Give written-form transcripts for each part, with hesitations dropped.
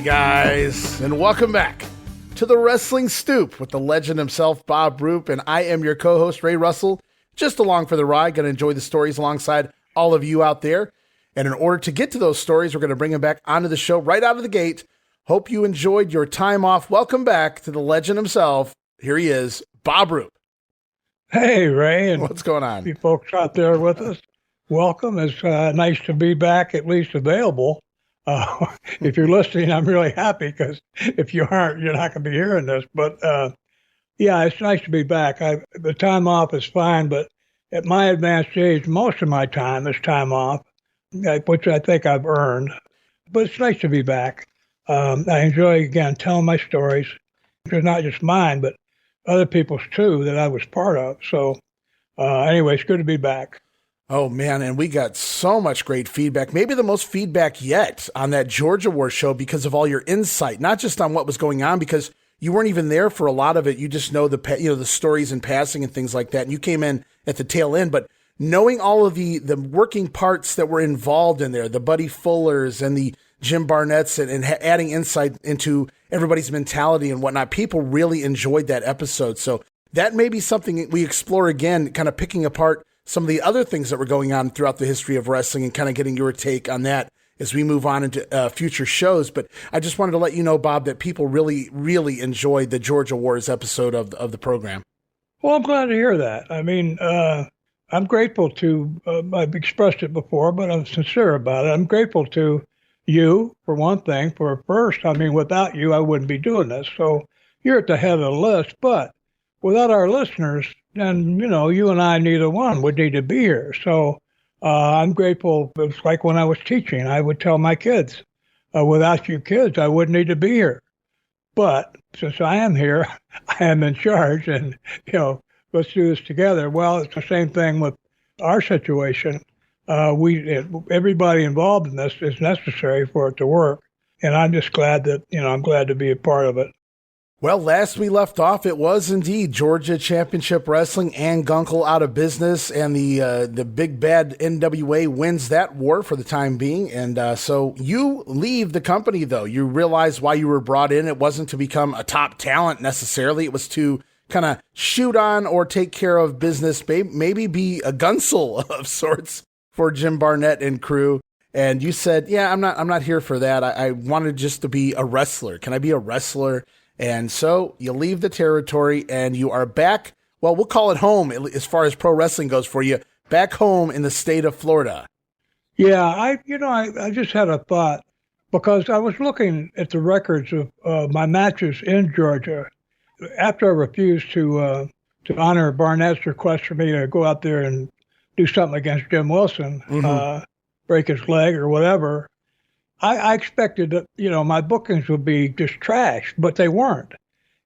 guys, and welcome back to the Wrestling Stoop with the legend himself, Bob Roop, and I am your co-host, Ray Russell, just along for the ride. Going to enjoy the stories alongside all of you out there. And in order to get to those stories, we're going to bring them back onto the show right out of the gate. Hope you enjoyed your time off. Welcome back to the legend himself. Here he is, Bob Roop. Hey, Ray. And what's going on? You folks out there with us, welcome. It's nice to be back, at least available. If you're listening, I'm really happy, because if you aren't, you're not going to be hearing this. But yeah, it's nice to be back. The time off is fine, but at my advanced age, most of my time is time off, which I think I've earned. But it's nice to be back. I enjoy, again, telling my stories. It's not just mine, but other people's too, that I was part of. So anyway, it's good to be back. Oh, man, and we got so much great feedback, maybe the most feedback yet on that Georgia War show, because of all your insight, not just on what was going on, because you weren't even there for a lot of it. You just know the stories in passing and things like that, and you came in at the tail end. But knowing all of the working parts that were involved in there, the Buddy Fullers and the Jim Barnett's, and adding insight into everybody's mentality and whatnot, people really enjoyed that episode. So that may be something we explore again, kind of picking apart some of the other things that were going on throughout the history of wrestling and kind of getting your take on that as we move on into future shows. But I just wanted to let you know, Bob, that people really, really enjoyed the Georgia Wars episode of the program. Well, I'm glad to hear that. I mean, I'm grateful to, I've expressed it before, but I'm sincere about it. I'm grateful to you, for one thing, for first. I mean, without you, I wouldn't be doing this. So you're at the head of the list. But without our listeners, then, you and I, neither one would need to be here. So I'm grateful. It's like when I was teaching, I would tell my kids, without you kids, I wouldn't need to be here. But since I am here, I am in charge, and, let's do this together. Well, it's the same thing with our situation. Everybody involved in this is necessary for it to work. And I'm just glad that, I'm glad to be a part of it. Well, last we left off, it was indeed Georgia Championship Wrestling and Gunkel out of business, and the big bad NWA wins that war for the time being. And so you leave the company, though. You realize why you were brought in. It wasn't to become a top talent necessarily. It was to kind of shoot on or take care of business, maybe be a gunsel of sorts for Jim Barnett and crew. And you said, yeah, I'm not here for that. I wanted just to be a wrestler. Can I be a wrestler? And so you leave the territory and you are back. Well, we'll call it home as far as pro wrestling goes for you, back home in the state of Florida. Yeah, I just had a thought, because I was looking at the records of my matches in Georgia after I refused to honor Barnett's request for me to go out there and do something against Jim Wilson, break his leg or whatever. I expected that, my bookings would be just trash, but they weren't.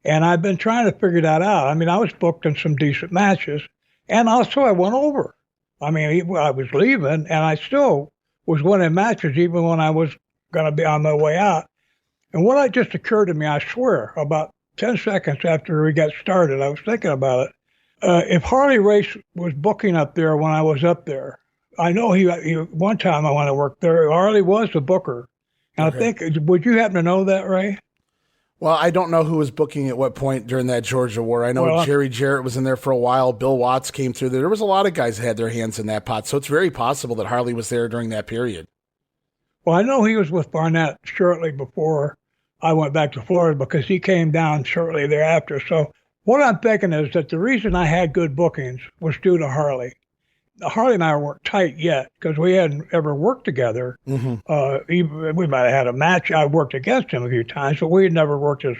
And I've been trying to figure that out. I mean, I was booked in some decent matches, and also I went over. I mean, I was leaving, and I still was winning matches even when I was going to be on my way out. And what just occurred to me, I swear, about 10 seconds after we got started, I was thinking about it. If Harley Race was booking up there when I was up there, I know he one time I want to work there, Harley was the booker. And okay. I think, would you happen to know that, Ray? Well, I don't know who was booking at what point during that Georgia War. I know Jerry Jarrett was in there for a while. Bill Watts came through there. There was a lot of guys that had their hands in that pot. So it's very possible that Harley was there during that period. Well, I know he was with Barnett shortly before I went back to Florida, because he came down shortly thereafter. So what I'm thinking is that the reason I had good bookings was due to Harley. Harley and I weren't tight yet, because we hadn't ever worked together. Mm-hmm. We might have had a match. I worked against him a few times, but we had never worked as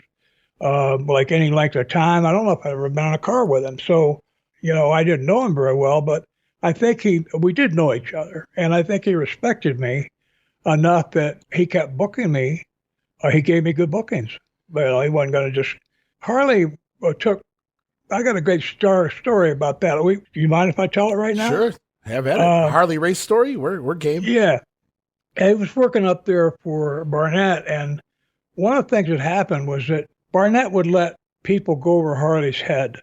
like any length of time. I don't know if I'd ever been in a car with him. So, I didn't know him very well, but I think we did know each other. And I think he respected me enough that he kept booking me. He gave me good bookings. Well, he wasn't going to just... Harley I got a great story about that. Do you mind if I tell it right now? Sure. Have at it. Harley Race story? We're game. Yeah. I was working up there for Barnett, and one of the things that happened was that Barnett would let people go over Harley's head.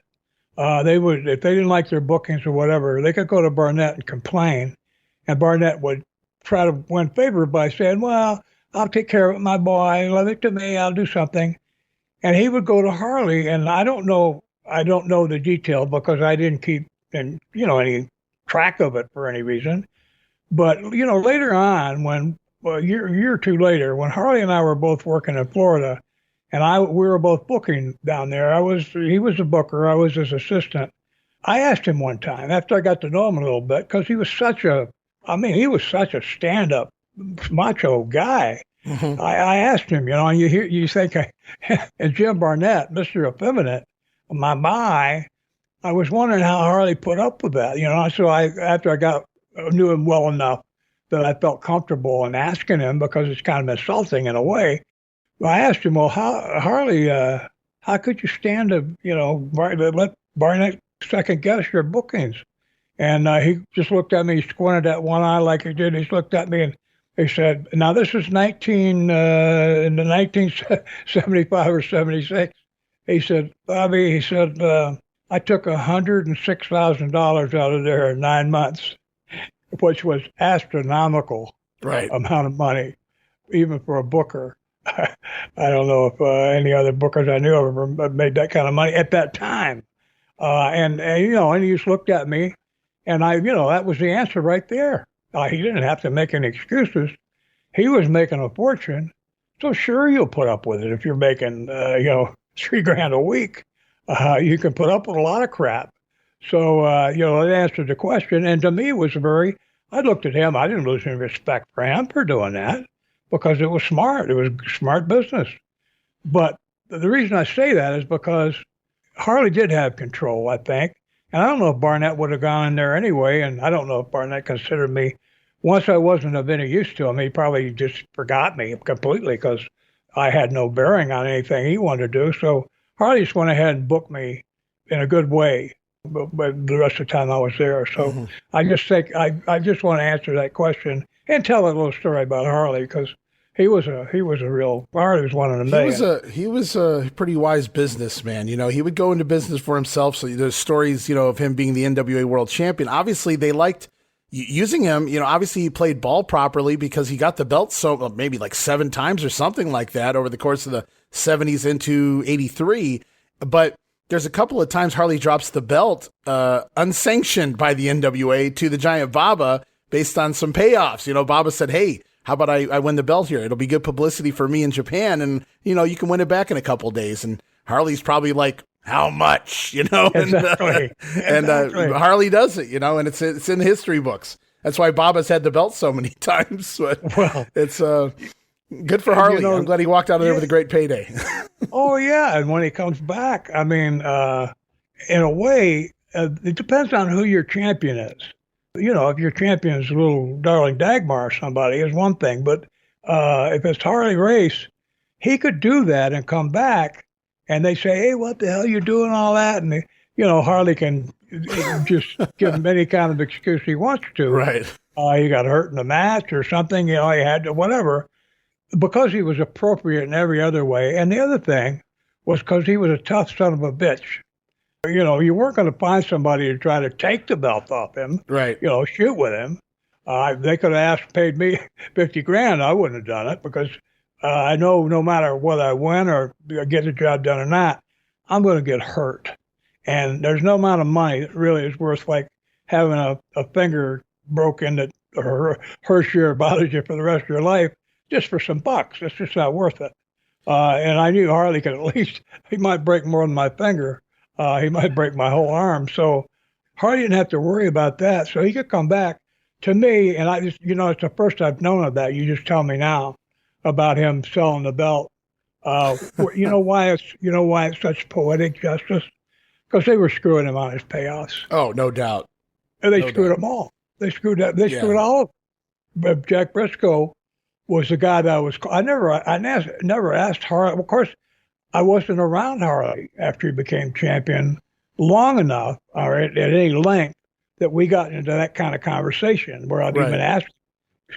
They would, if they didn't like their bookings or whatever, they could go to Barnett and complain, and Barnett would try to win favor by saying, well, I'll take care of it, my boy. Leave it to me. I'll do something. And he would go to Harley, and I don't know the detail because I didn't keep any track of it for any reason. But later on, when a year or two later, when Harley and I were both working in Florida, and we were both booking down there. He was the booker, I was his assistant. I asked him one time after I got to know him a little bit because he was such a stand-up macho guy. Mm-hmm. I asked him, and you think, and Jim Barnett, Mr. Effeminate, my, I was wondering how Harley put up with that, So after I knew him well enough that I felt comfortable in asking him because it's kind of insulting in a way. I asked him, well, Harley, how could you stand to, let Barnett second guess your bookings? And he just looked at me, he squinted that one eye like he did. He looked at me and he said, now this is in the 1975 or 76. He said, Bobby, I took $106,000 out of there in 9 months, which was astronomical amount of money, even for a booker. I don't know if any other bookers I knew of ever made that kind of money at that time. And he just looked at me, and that was the answer right there. He didn't have to make any excuses. He was making a fortune, so sure you'll put up with it if you're making $3,000 a week. You can put up with a lot of crap. So it answered the question, and to me it was I looked at him. I didn't lose any respect for him for doing that because it was smart. It was smart business. But the reason I say that is because Harley did have control, I think. And I don't know if Barnett would have gone in there anyway, and I don't know if Barnett considered me. Once I wasn't of any use to him, he probably just forgot me completely because I had no bearing on anything he wanted to do. So Harley just went ahead and booked me in a good way, but the rest of the time I was there. So I just think I just want to answer that question and tell a little story about Harley because Harley was one of the million. He was a pretty wise businessman. He would go into business for himself. So there's stories, of him being the NWA world champion. Obviously they liked using him. Obviously he played ball properly because he got the belt maybe like 7 times or something like that over the course of the 70s into 83. But there's a couple of times Harley drops the belt unsanctioned by the NWA to the Giant Baba based on some payoffs. Baba said, hey, how about I win the belt here? It'll be good publicity for me in Japan, and, you can win it back in a couple of days. And Harley's probably like, how much, Exactly. And Harley does it, and it's in history books. That's why Baba's had the belt so many times. But well, it's good for Harley. I'm glad he walked out of there with a great payday. Oh, yeah. And when he comes back, I mean, in a way, it depends on who your champion is. If your champion is little Darling Dagmar or somebody, is one thing. But if it's Harley Race, he could do that and come back, and they say, hey, what the hell you doing all that? And, Harley can just give him any kind of excuse he wants to. Right. He got hurt in the match or something, he had to, whatever, because he was appropriate in every other way. And the other thing was because he was a tough son of a bitch. You weren't going to find somebody to try to take the belt off him, right? Shoot with him. They could have paid me $50,000. I wouldn't have done it because I know no matter whether I win or get the job done or not, I'm going to get hurt. And there's no amount of money that really is worth like having a finger broken that hurts you or bothers you for the rest of your life just for some bucks. It's just not worth it. And I knew Harley could he might break more than my finger. He might break my whole arm. So Harley didn't have to worry about that. So he could come back to me. And I just, it's the first I've known of that. You just tell me now about him selling the belt. You know why it's such poetic justice? Because they were screwing him on his payoffs. Oh, no doubt. And they screwed them all. They screwed all of them. But Jack Briscoe was the guy that I never asked Harley. Of course, I wasn't around Harley after he became champion long enough, all right, at any length, that we got into that kind of conversation where I'd even asked,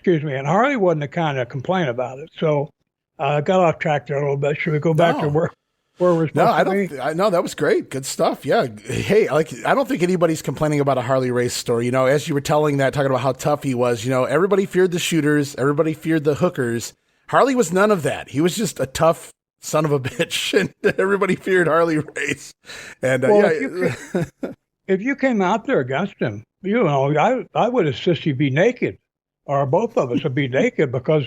and Harley wasn't the kind to complain about it. So I got off track there a little bit. Should we go back to where we're supposed to be? No, that was great. Good stuff. Yeah. Hey, I don't think anybody's complaining about a Harley Race story. As you were telling that, talking about how tough he was, everybody feared the shooters. Everybody feared the hookers. Harley was none of that. He was just a tough son of a bitch, and everybody feared Harley Race. And if you came out there against him, I would insist you be naked, or both of us would be naked, because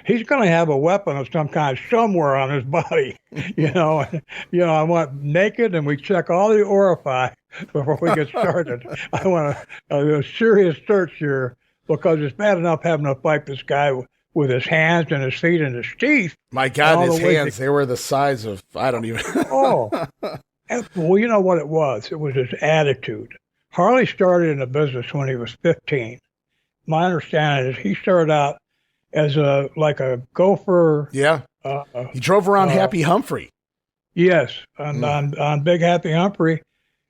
he's going to have a weapon of some kind somewhere on his body. I want naked, and we check all the orifice before we get started. I want a serious search here, because it's bad enough having to fight this guy with his hands and his feet and his teeth. My God, his hands, they were the size of, I don't even. Oh, well, you know what it was? It was his attitude. Harley started in the business when he was 15. My understanding is he started out as a gopher. Yeah. He drove around Happy Humphrey. Yes, on Big Happy Humphrey.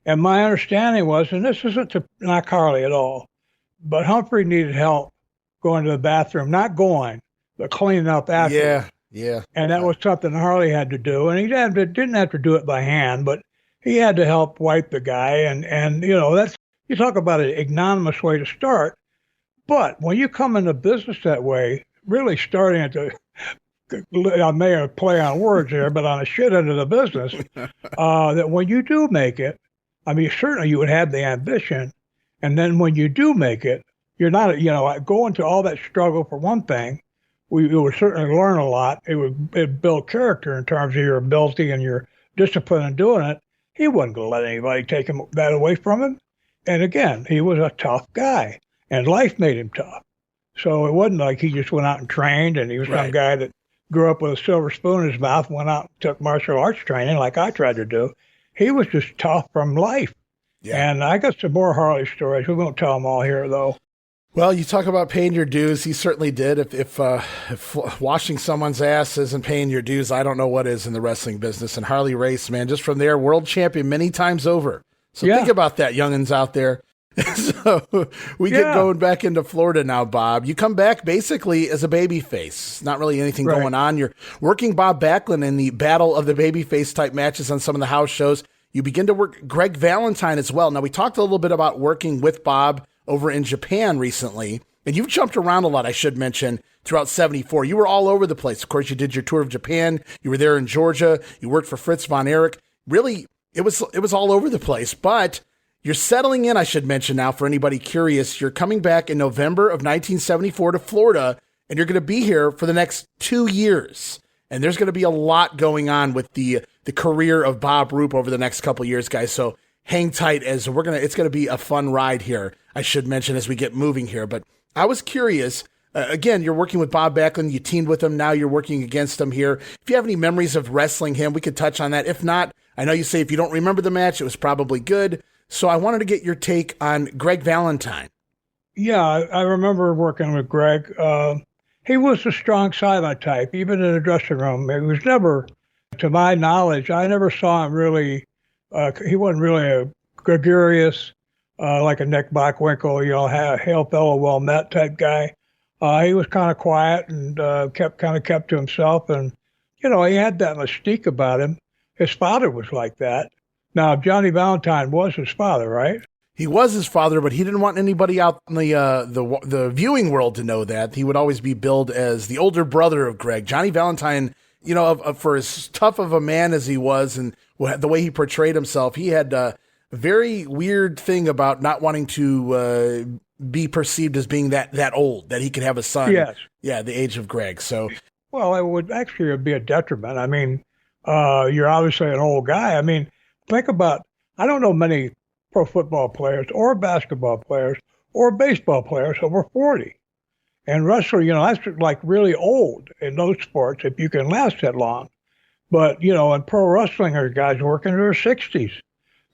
And my understanding was, and this isn't to knock Harley at all, but Humphrey needed help going to the bathroom, not going, but cleaning up after. Yeah. And that was something Harley had to do. And he didn't have to do it by hand, but he had to help wipe the guy. And that's, you talk about an ignominious way to start. But when you come into business that way, really starting at I may play on words here, but on the shit end of the business, that when you do make it, I mean, certainly you would have the ambition. And then when you do make it, you're not, going to all that struggle for one thing. We would certainly learn a lot. It'd build character in terms of your ability and your discipline in doing it. He wasn't going to let anybody take that away from him. And again, he was a tough guy, and life made him tough. So it wasn't like he just went out and trained, and he was some guy that grew up with a silver spoon in his mouth, went out and took martial arts training like I tried to do. He was just tough from life. Yeah. And I got some more Harley stories. We won't tell them all here, though. Well, you talk about paying your dues. He certainly did. If washing someone's ass isn't paying your dues, I don't know what is in the wrestling business. And Harley Race, man, just from there, world champion many times over. So think about that, youngins out there. So we get going back into Florida now, Bob. You come back basically as a babyface. Not really anything going on. You're working Bob Backlund in the battle of the babyface type matches on some of the house shows. You begin to work Greg Valentine as well. Now, we talked a little bit about working with Bob over in Japan recently, and you've jumped around a lot, I should mention, throughout 74. You were all over the place. Of course, you did your tour of Japan. You were there in Georgia. You worked for Fritz von Erich. Really, it was all over the place, but you're settling in, I should mention now, for anybody curious. You're coming back in November of 1974 to Florida, and you're going to be here for the next 2 years. And there's going to be a lot going on with the career of Bob Roop over the next couple of years, guys. So hang tight, as it's going to be a fun ride here, I should mention, as we get moving here. But I was curious, again, you're working with Bob Backlund, you teamed with him, now you're working against him here. If you have any memories of wrestling him, we could touch on that. If not, I know you say if you don't remember the match, it was probably good. So I wanted to get your take on Greg Valentine. Yeah, I remember working with Greg. He was a strong silent type, even in the dressing room. It was never, to my knowledge, I never saw him really, he wasn't really a gregarious, like a Nick Bockwinkel, hail fellow, well met type guy. He was kind of quiet and kept to himself. And, he had that mystique about him. His father was like that. Now, Johnny Valentine was his father, right? He was his father, but he didn't want anybody out in the viewing world to know that. He would always be billed as the older brother of Greg. Johnny Valentine, for as tough of a man as he was and the way he portrayed himself, he had a very weird thing about not wanting to be perceived as being that old, that he could have a son. Yes. Yeah, the age of Greg. So, well, it would actually be a detriment. I mean, you're obviously an old guy. I mean, think about, I don't know many pro football players or basketball players or baseball players over 40. And wrestler, that's like really old in those sports if you can last that long. But, in pro wrestling, there's guys working in their 60s.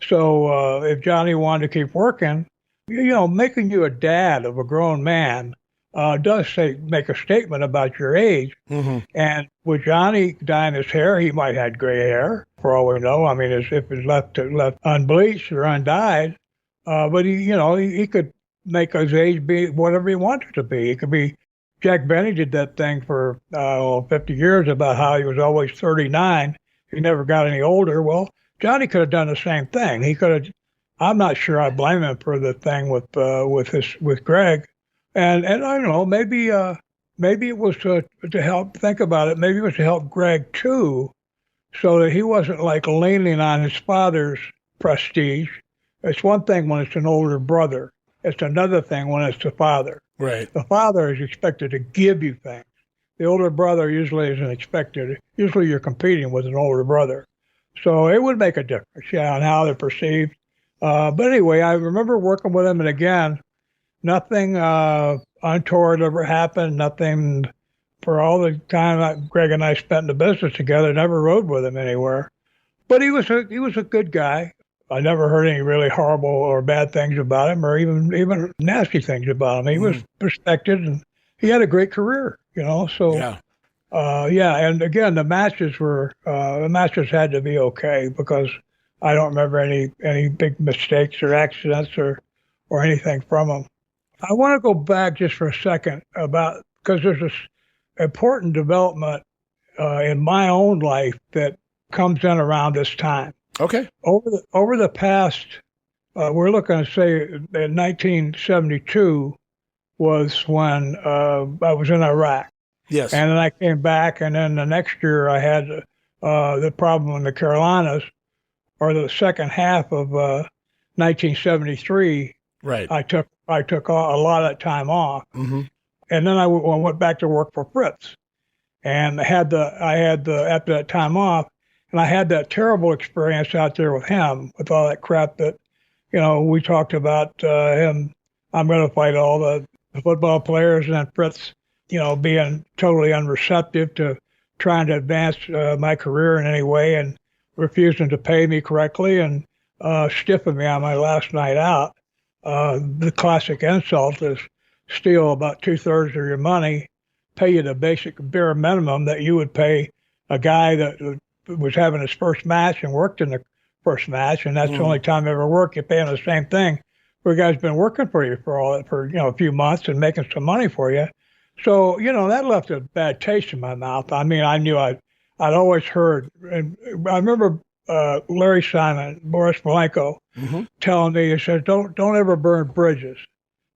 So if Johnny wanted to keep working, making you a dad of a grown man does make a statement about your age. Mm-hmm. And with Johnny dyeing his hair, he might have had gray hair, for all we know. I mean, if it's left unbleached or undyed. But he could make his age be whatever he wanted to be. It could be, Jack Benny did that thing for 50 years about how he was always 39. He never got any older. Well, Johnny could have done the same thing. He could have. I'm not sure I blame him for the thing with Greg. And I don't know, maybe maybe it was to help think about it. Maybe it was to help Greg too, so that he wasn't like leaning on his father's prestige. It's one thing when it's an older brother. It's another thing when it's the father. Right. The father is expected to give you things. The older brother usually isn't expected. Usually you're competing with an older brother. So it would make a difference, yeah, on how they're perceived. But anyway, I remember working with him, and again, nothing untoward ever happened. Nothing for all the time that Greg and I spent in the business together. Never rode with him anywhere. But he was a good guy. I never heard any really horrible or bad things about him, or even nasty things about him. He was respected, and he had a great career, So Yeah. And again, the matches had to be okay, because I don't remember any big mistakes or accidents or anything from them. I want to go back just for a second because there's this important development in my own life that comes in around this time. Okay. Over the past, we're looking to say in 1972 was when I was in Iraq. Yes. And then I came back, and then the next year I had the problem in the Carolinas, or the second half of 1973. Right. I took a lot of that time off, Mm-hmm. and then I went back to work for Fritz, and I had after that time off, and I had that terrible experience out there with him, with all that crap that, we talked about him. I'm going to fight all the football players, and then Fritz, being totally unreceptive to trying to advance my career in any way, and refusing to pay me correctly, and stiffing me on my last night out. The classic insult is steal about 2/3 of your money, pay you the basic bare minimum that you would pay a guy that was having his first match and worked in the first match, and that's the only time I ever worked. You pay him the same thing. The guy's been working for you for a few months and making some money for you. So, that left a bad taste in my mouth. I mean, I knew I'd always heard, and I remember Larry Simon, Boris Malenko, telling me, he said, don't ever burn bridges,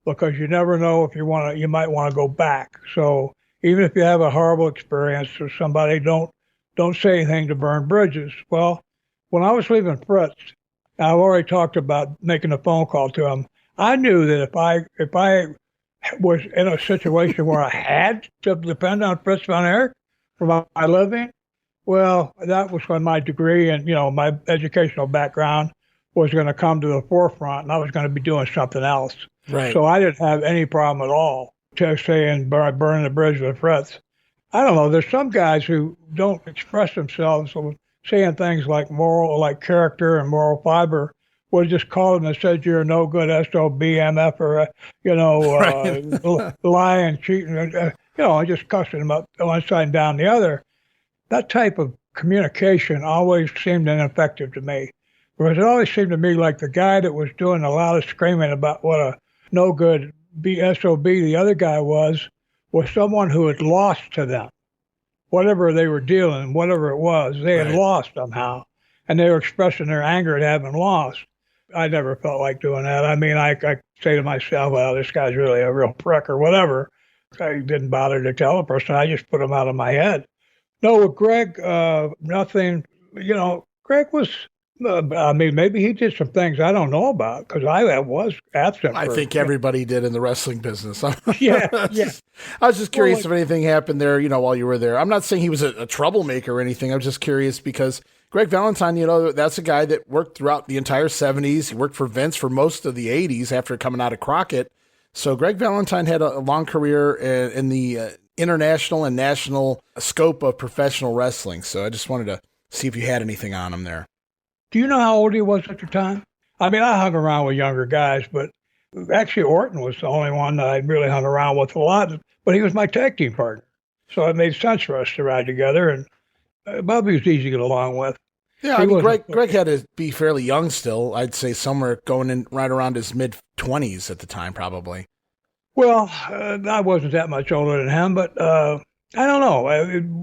because you never know if you might want to go back. So even if you have a horrible experience with somebody, don't say anything to burn bridges. Well, when I was leaving Fritz, I've already talked about making a phone call to him. I knew that if I was in a situation where I had to depend on Fritz von Erich for my living, well, that was when my degree and, my educational background was going to come to the forefront, and I was going to be doing something else. Right. So I didn't have any problem at all to saying burn the bridge with Fritz. I don't know. There's some guys who don't express themselves, so saying things like character and moral fiber. Would just call them and said you're no good SOB, MF, or lying, cheating, and just cussing them up one side and down the other. That type of communication always seemed ineffective to me, because it always seemed to me like the guy that was doing the loudest screaming about what a no good SOB the other guy was someone who had lost to them. Whatever they were dealing, whatever it was, they had lost somehow, and they were expressing their anger at having lost. I never felt like doing that. I mean, I say to myself, well, this guy's really a real prick or whatever. I didn't bother to tell the person. I just put him out of my head. No, with Greg, nothing. Greg was, maybe he did some things I don't know about, because I was absent. I think everybody did in the wrestling business. Yeah. I was just curious if anything happened there, while you were there. I'm not saying he was a troublemaker or anything. I was just curious because Greg Valentine, that's a guy that worked throughout the entire 70s. He worked for Vince for most of the 80s after coming out of Crockett. So Greg Valentine had a long career in the international and national scope of professional wrestling. So I just wanted to see if you had anything on him there. Do you know how old he was at the time? I mean, I hung around with younger guys, but actually Orton was the only one that I really hung around with a lot. But he was my tag team partner. So it made sense for us to ride together. And Bobby was easy to get along with. Yeah, I mean, Greg had to be fairly young still. I'd say somewhere going in right around his mid-20s at the time, probably. Well, I wasn't that much older than him, but I don't know.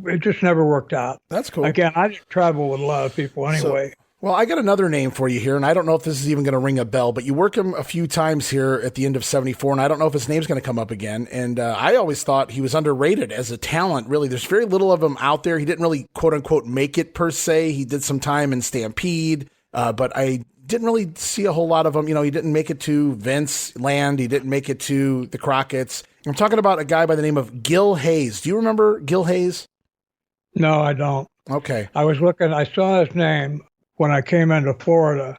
It just never worked out. That's cool. Again, I didn't travel with a lot of people anyway. Well, I got another name for you here, and I don't know if this is even going to ring a bell, but you work him a few times here at the end of 74, and I don't know if his name's going to come up again. And I always thought he was underrated as a talent, really. There's very little of him out there. He didn't really, quote-unquote, make it per se. He did some time in Stampede, but I didn't really see a whole lot of him. He didn't make it to Vince Land. He didn't make it to the Crockett's. I'm talking about a guy by the name of Gil Hayes. Do you remember Gil Hayes? No, I don't. Okay. I saw his name when I came into Florida.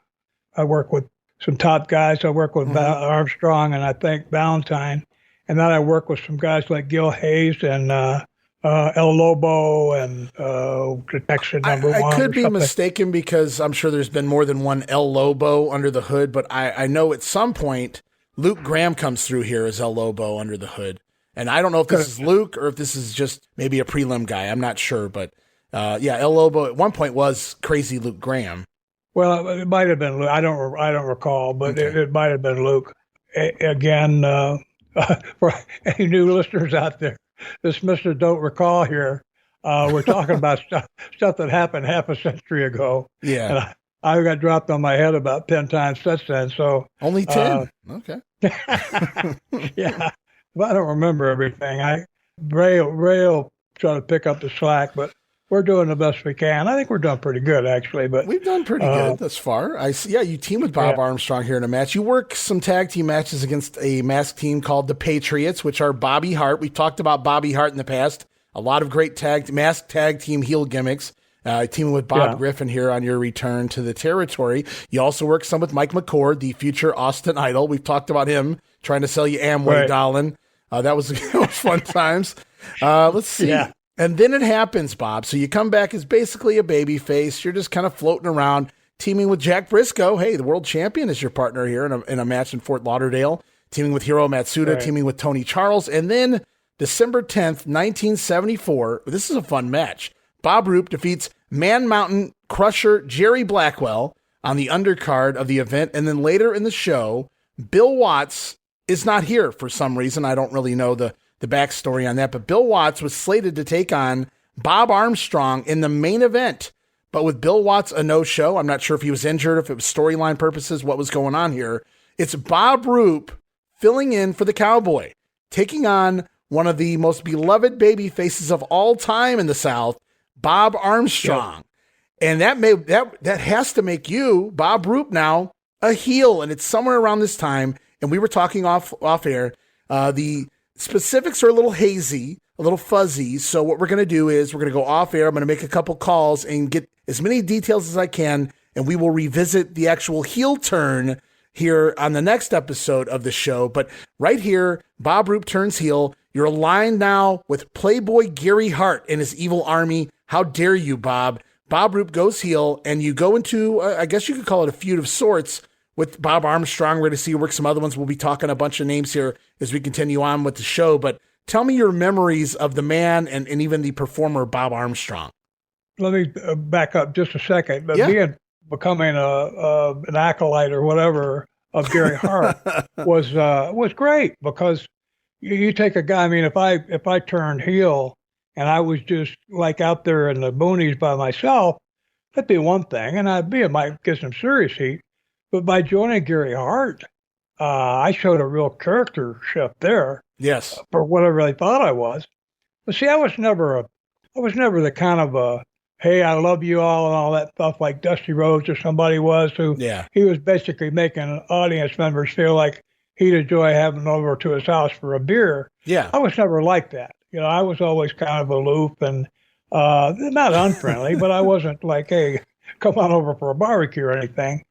I worked with some top guys. I worked with Armstrong and I think Valentine. And then I worked with some guys like Gil Hayes and El Lobo and the Texas number one. I could be mistaken because I'm sure there's been more than one El Lobo under the hood, but I know at some point Luke Graham comes through here as El Lobo under the hood. And I don't know if this is Luke or if this is just maybe a prelim guy. I'm not sure, but El Lobo at one point was Crazy Luke Graham. Well, it might have been Luke. I don't recall, but okay. It might have been Luke. Again, for any new listeners out there, this Mr. Don't Recall here, we're talking about stuff that happened half a century ago. Yeah. And I got dropped on my head about 10 times since then. So only 10? Okay. Yeah. But I don't remember everything. Ray will try to pick up the slack, but we're doing the best we can. I think we're doing pretty good, actually. But we've done pretty good thus far. You team with Bob Armstrong here in a match. You work some tag team matches against a masked team called the Patriots, which are Bobby Hart. We've talked about Bobby Hart in the past. A lot of great masked tag team heel gimmicks. Teaming with Bob Griffin here on your return to the territory. You also work some with Mike McCord, the future Austin Idol. We've talked about him trying to sell you Amway, darling. That was fun times. Let's see. Yeah. And then it happens, Bob. So you come back as basically a baby face. You're just kind of floating around, teaming with Jack Briscoe. Hey, the world champion is your partner here in a match in Fort Lauderdale. Teaming with Hiro Matsuda, teaming with Tony Charles. And then December 10th, 1974, this is a fun match. Bob Roop defeats Man Mountain crusher Jerry Blackwell on the undercard of the event. And then later in the show, Bill Watts is not here for some reason. I don't really know the backstory on that, but Bill Watts was slated to take on Bob Armstrong in the main event. But with Bill Watts a no-show, I'm not sure if he was injured, if it was storyline purposes, what was going on here. It's Bob Roop filling in for the Cowboy, taking on one of the most beloved baby faces of all time in the South, Bob Armstrong. Yep. And that has to make you, Bob Roop, now a heel. And it's somewhere around this time. And we were talking off air. The specifics are a little hazy, a little fuzzy. So what we're going to do is we're going to go off air. I'm going to make a couple calls and get as many details as I can. And we will revisit the actual heel turn here on the next episode of the show. But right here, Bob Roop turns heel. You're aligned now with Playboy Gary Hart and his evil army. How dare you, Bob? Bob Roop goes heel, and you go into, I guess you could call it a feud of sorts with Bob Armstrong. We're going to see you work some other ones. We'll be talking a bunch of names here as we continue on with the show. But tell me your memories of the man and even the performer, Bob Armstrong. Let me back up just a second. But becoming an acolyte or whatever of Gary Hart was great because you take a guy. I mean, if I turned heel and I was just like out there in the boonies by myself, that'd be one thing, and it might get some serious heat. But by joining Gary Hart, I showed a real character shift there. Yes, for what I really thought I was. But see, I was never the kind of a, hey, I love you all and all that stuff like Dusty Rhodes or somebody was who. Yeah. He was basically making audience members feel like he'd enjoy having them over to his house for a beer. Yeah, I was never like that. I was always kind of aloof and not unfriendly, but I wasn't like, hey, come on over for a barbecue or anything.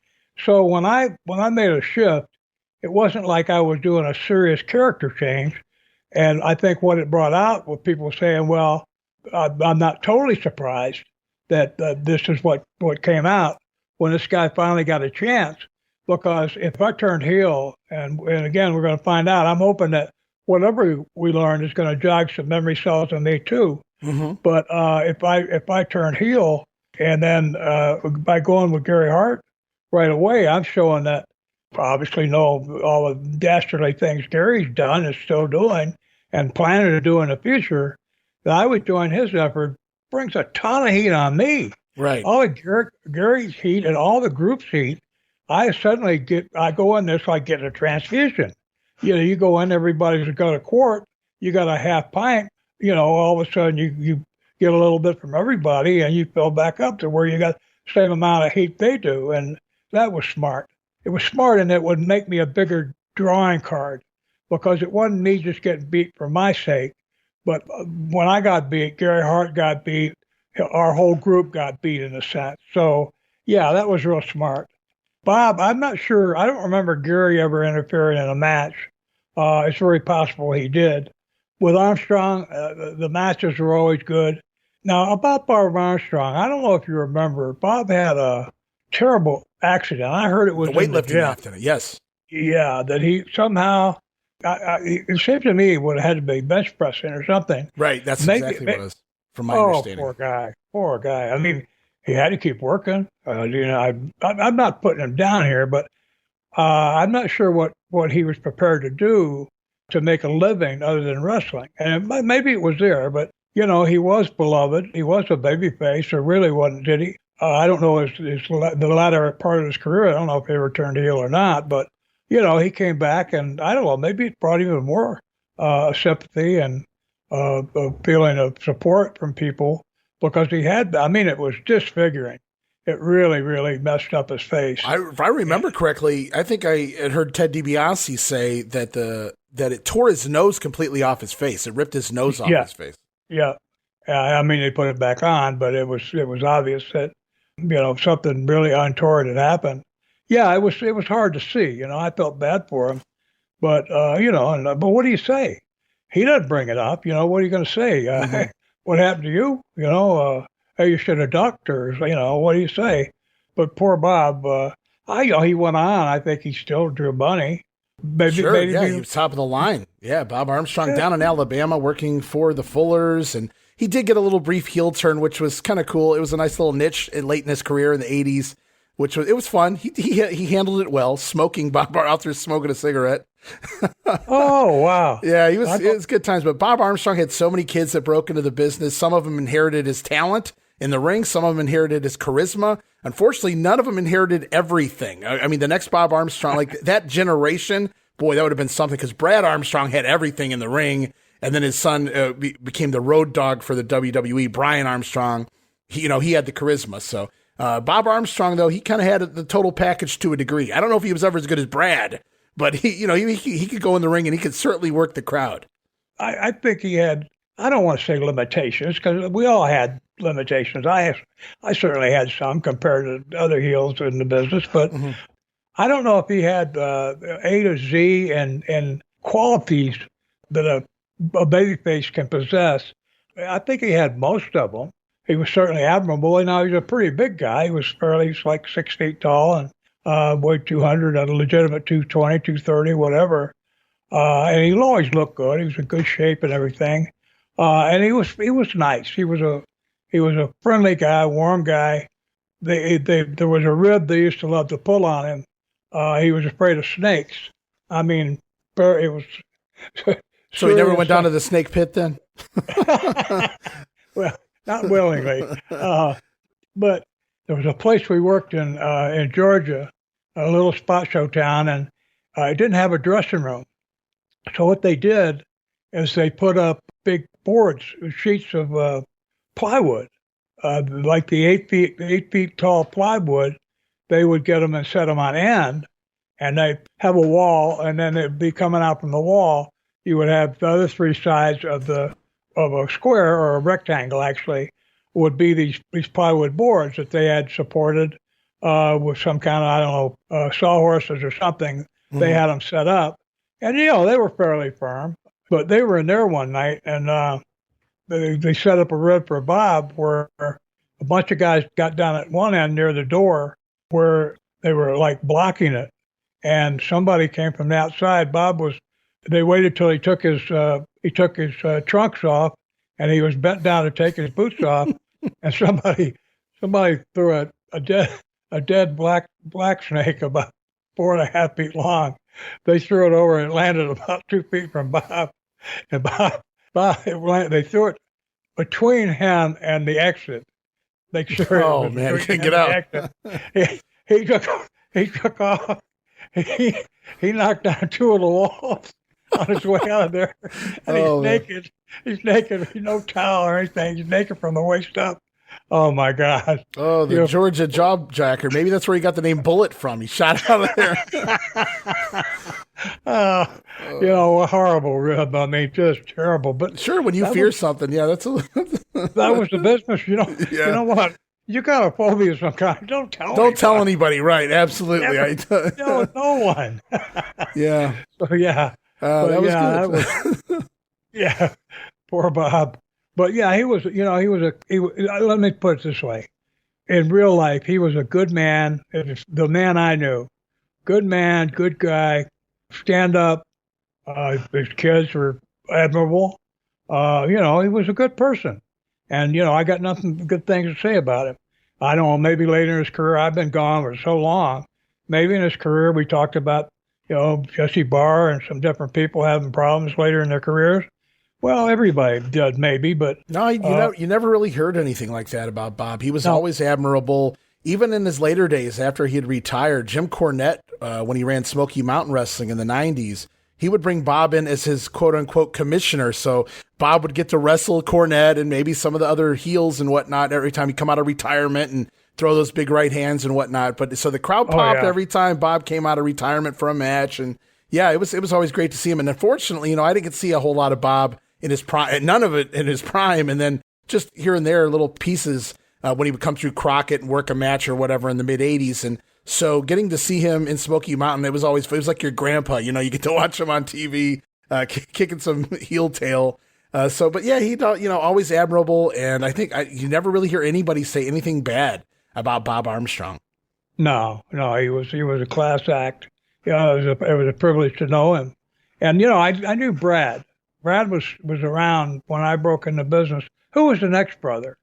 So when I made a shift, it wasn't like I was doing a serious character change. And I think what it brought out was people saying, well, I'm not totally surprised that this is what came out when this guy finally got a chance. Because if I turned heel, and again, we're going to find out, I'm hoping that whatever we learned is going to jog some memory cells in me too. Mm-hmm. But if I turn heel, and then by going with Gary Hart right away, I'm showing that I obviously know all the dastardly things Gary's done and still doing and planning to do in the future, that I would join his effort brings a ton of heat on me. Right. All the Gary's heat and all the group's heat, I go in there so I get a transfusion. You go in, everybody's got a quart, you got a half pint, all of a sudden you get a little bit from everybody and you fill back up to where you got the same amount of heat they do. And that was smart. It was smart, and it would make me a bigger drawing card because it wasn't me just getting beat for my sake. But when I got beat, Gary Hart got beat, our whole group got beat in a sense. So, yeah, that was real smart. Bob, I'm not sure. I don't remember Gary ever interfering in a match. It's very possible he did. With Armstrong, the matches were always good. Now, about Bob Armstrong, I don't know if you remember, Bob had a terrible accident. I heard it was the weightlifting accident, yes. Yeah, that he somehow, it seems to me it would have had to be bench pressing or something. Right, that's exactly what it was, from my understanding. Poor guy. I mean, he had to keep working. I'm not putting him down here, but I'm not sure what he was prepared to do to make a living other than wrestling. And maybe it was there, but, he was beloved. He was a babyface, or really wasn't, did he? I don't know the latter part of his career. I don't know if he ever turned heel or not, but, he came back, and I don't know, maybe it brought even more sympathy and a feeling of support from people because it was disfiguring. It really, really messed up his face. If I remember correctly, I think I had heard Ted DiBiase say that it tore his nose completely off his face. It ripped his nose off his face. Yeah. They put it back on, but it was obvious that, something really untoward had happened. Yeah, it was hard to see. I felt bad for him. But, but what do you say? He doesn't bring it up. What are you going to say? Mm-hmm. What happened to you? Hey, you should have ducked, or, what do you say? But poor Bob, he went on. I think he still drew money. He was top of the line. Yeah, Bob Armstrong down in Alabama working for the Fullers, and he did get a little brief heel turn, which was kind of cool. It was a nice little niche late in his career in the 80s, it was fun. He handled it well, smoking Bob out there smoking a cigarette. Oh, wow. Yeah, it was good times. But Bob Armstrong had so many kids that broke into the business. Some of them inherited his talent in the ring. Some of them inherited his charisma. Unfortunately, none of them inherited everything. I mean, the next Bob Armstrong, like that generation, boy, that would have been something because Brad Armstrong had everything in the ring. And then his son became the road dog for the WWE, Brian Armstrong. He had the charisma. So Bob Armstrong, though, he kind of had the total package to a degree. I don't know if he was ever as good as Brad, but he could go in the ring and he could certainly work the crowd. I think he had, I don't want to say limitations because we all had limitations. I certainly had some compared to other heels in the business, but mm-hmm. I don't know if he had A to Z and qualities that a babyface can possess. I think he had most of them. He was certainly admirable. And now he's a pretty big guy. He's like 6 feet tall and weighed 200, a legitimate 220, 230, whatever. And he always looked good. He was in good shape and everything. And he was nice. He was a friendly guy, warm guy. There was a rib they used to love to pull on him. He was afraid of snakes. I mean, it was. So he never went down to the snake pit then? Well, not willingly. But there was a place we worked in Georgia, a little spot show town, and it didn't have a dressing room. So what they did is they put up big boards, sheets of plywood, like the 8 feet tall plywood. They would get them and set them on end, and they'd have a wall, and then it'd be coming out from the wall. You would have the other three sides of a square or a rectangle, actually, would be these plywood boards that they had supported with some kind of, I don't know, sawhorses or something. Mm-hmm. They had them set up. And, they were fairly firm. But they were in there one night, and they set up a rib for Bob where a bunch of guys got down at one end near the door where they were, like, blocking it. And somebody came from the outside. They waited till he took his trunks off, and he was bent down to take his boots off, and somebody threw a dead black snake about 4.5 feet long. They threw it over and it landed about 2 feet from Bob, and Bob they threw it between him and the exit, make sure. Oh man, he couldn't get out. He took off. He knocked down 2 of the walls on his way out of there, and he's naked. He's naked. No towel or anything. He's naked from the waist up. Oh my God! Oh, the Georgia jawjacker. Maybe that's where he got the name Bullet from. He shot out of there. Horrible rib. I mean, just terrible. But sure, when you fear something, that's that was the business. You know what? You got a phobia of some kind. Don't tell anybody. Right? Absolutely. No one. Yeah. So yeah. That was good. Yeah. Poor Bob. But yeah, he was. Let me put it this way: in real life, he was a good man. The man I knew, good man, good guy, stand up. His kids were admirable. He was a good person. And, I got nothing good things to say about him. I don't know, maybe later in his career, I've been gone for so long. Maybe in his career, we talked about, Jesse Barr and some different people having problems later in their careers. Well, everybody does maybe, but... No, you never really heard anything like that about Bob. He was always admirable. Even in his later days, after he had retired, Jim Cornette, when he ran Smoky Mountain Wrestling in the 90s, he would bring Bob in as his quote-unquote commissioner. So Bob would get to wrestle Cornette and maybe some of the other heels and whatnot every time he come out of retirement and throw those big right hands and whatnot. But so the crowd popped every time Bob came out of retirement for a match. And yeah, it was always great to see him. And unfortunately, I didn't get to see a whole lot of Bob in his prime, none of it in his prime. And then just here and there, little pieces when he would come through Crockett and work a match or whatever in the mid 80s. And so getting to see him in Smoky Mountain, it was like your grandpa, you get to watch him on TV, kicking some heel tail. But yeah, he, always admirable. And I think you never really hear anybody say anything bad about Bob Armstrong. No, he was a class act. It was a privilege to know him. And, I knew Brad. Brad was around when I broke into business. Who was the next brother?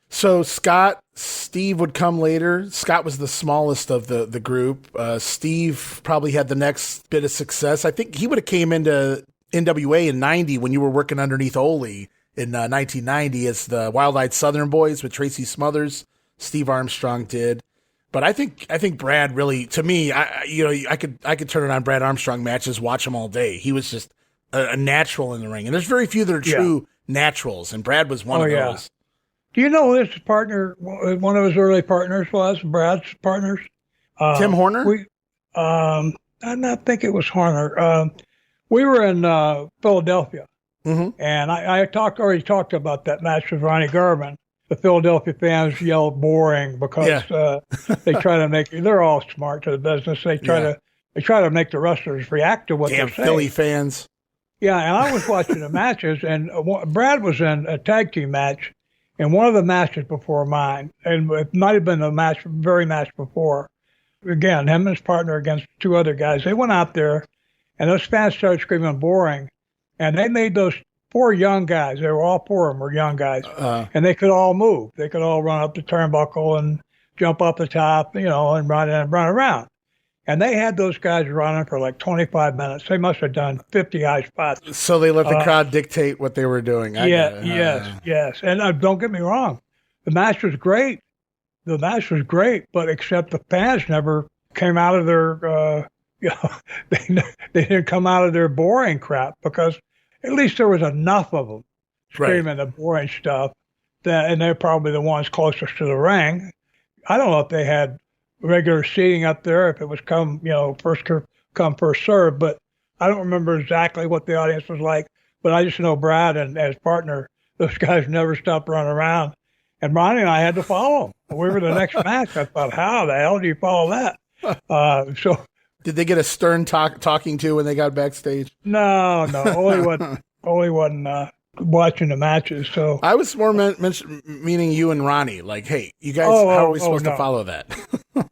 So Steve would come later. Scott was the smallest of the group. Steve probably had the next bit of success. I think he would have came into NWA in 90 when you were working underneath Ole in 1990 as the Wild-Eyed Southern Boys with Tracy Smothers. Steve Armstrong did. But I think Brad really, to me, I could turn it on Brad Armstrong matches, watch him all day. He was just a natural in the ring. And there's very few that are true naturals, and Brad was one of those. Do you know who his partner, one of his early partners was, Brad's partners? Tim Horner? I think it was Horner. We were in Philadelphia, and I already talked about that match with Ronnie Garvin. The Philadelphia fans yelled boring because they try to make, they're all smart to the business. They try to make the wrestlers react to what they're saying. Philly fans. Yeah, and I was watching the matches, and Brad was in a tag team match. In one of the matches before mine, and it might have been the very match before, again, him and his partner against 2 other guys, they went out there, and those fans started screaming boring, and they made those 4 young guys, all 4 of them were young guys, and they could all move. They could all run up the turnbuckle and jump up the top, and run around. And they had those guys running for like 25 minutes. They must have done 50 high spots. So they let the crowd dictate what they were doing. Yes. And don't get me wrong. The match was great. But except the fans never came out of their, they didn't come out of their boring crap because at least there was enough of them screaming the boring stuff. And they're probably the ones closest to the ring. I don't know if they had regular seating up there, if it was first come, first serve, but I don't remember exactly what the audience was like, but I just know Brad and his partner, those guys never stopped running around, and Ronnie and I had to follow them. We were the next match. I thought, how the hell do you follow that? So did they get a stern talking to when they got backstage? No, Ole wasn't watching the matches. So I was more meaning you and Ronnie, like, hey, you guys, how are we supposed to follow that?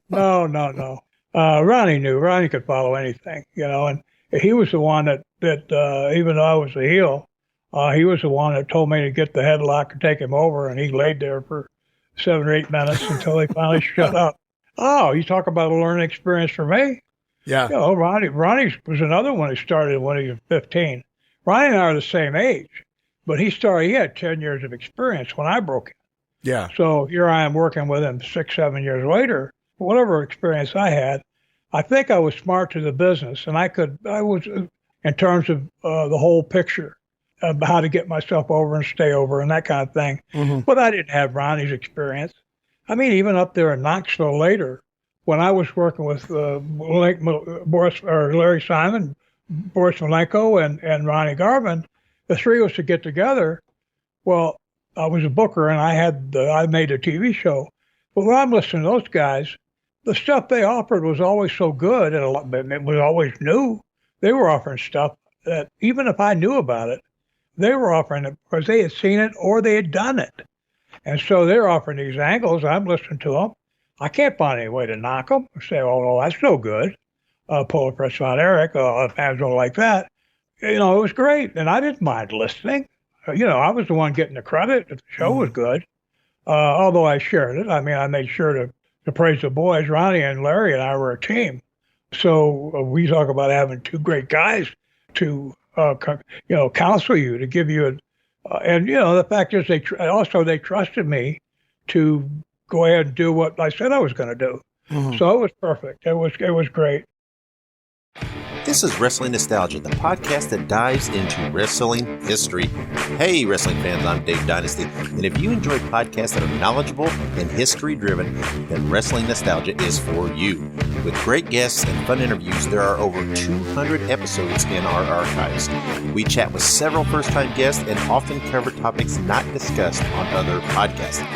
No. Ronnie knew. Ronnie could follow anything, and he was the one that even though I was a heel, he was the one that told me to get the headlock and take him over, and he laid there for 7 or 8 minutes until he finally shut up. Oh, you talk about a learning experience for me? Yeah. Ronnie was another one who started when he was 15. Ronnie and I are the same age, but he had 10 years of experience when I broke in. Yeah. So here I am working with him 6, 7 years later. Whatever experience I had, I think I was smart to the business, and I was in terms of the whole picture of how to get myself over and stay over and that kind of thing. Mm-hmm. But I didn't have Ronnie's experience. I mean, even up there in Knoxville later, when I was working with Larry Simon, Boris Malenko, and Ronnie Garvin, the three of us would get together. Well, I was a booker, and I made a TV show. But when I'm listening to those guys, the stuff they offered was always so good, and it was always new. They were offering stuff that even if I knew about it, they were offering it because they had seen it or they had done it. And so they're offering these angles. I'm listening to them. I can't find any way to knock them or say, oh, no, that's no good. Polar press on Eric, fans don't like that. It was great. And I didn't mind listening. I was the one getting the credit if the show was good. Although I shared it. I mean, I made sure to praise the boys. Ronnie and Larry and I were a team. So we talk about having two great guys to, counsel you, to give you the fact is they trusted me to go ahead and do what I said I was going to do. Mm-hmm. So it was perfect. It was great. This is Wrestling Nostalgia, the podcast that dives into wrestling history. Hey, wrestling fans, I'm Dave Dynasty, and if you enjoy podcasts that are knowledgeable and history-driven, then Wrestling Nostalgia is for you. With great guests and fun interviews, there are over 200 episodes in our archives. We chat with several first-time guests and often cover topics not discussed on other podcasts.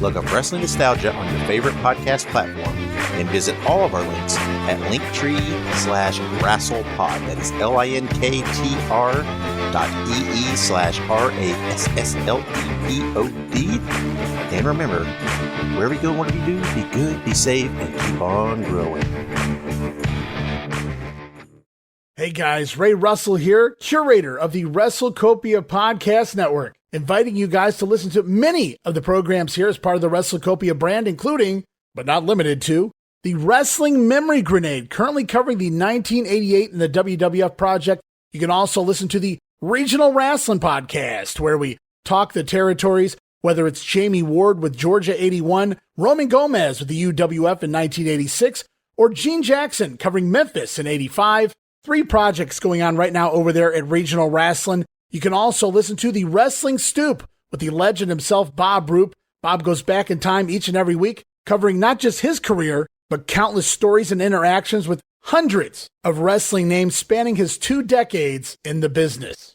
Look up Wrestling Nostalgia on your favorite podcast platform and visit all of our links at linktree/WrestlePod. That is linktr.ee/RASSLEPOD. And remember, wherever you go, whatever you do, be good, be safe, and keep on growing. Hey guys, Ray Russell here, curator of the WrestleCopia Podcast Network, inviting you guys to listen to many of the programs here as part of the WrestleCopia brand, including, but not limited to, the Wrestling Memory Grenade, currently covering the 1988 and the WWF project. You can also listen to the Regional Wrestling Podcast, where we talk the territories, whether it's Jamie Ward with Georgia 81, Roman Gomez with the UWF in 1986, or Gene Jackson covering Memphis in 85. 3 projects going on right now over there at Regional Wrestling. You can also listen to the Wrestling Stoop with the legend himself, Bob Roop. Bob goes back in time each and every week, covering not just his career, but countless stories and interactions with hundreds of wrestling names spanning his 2 decades in the business.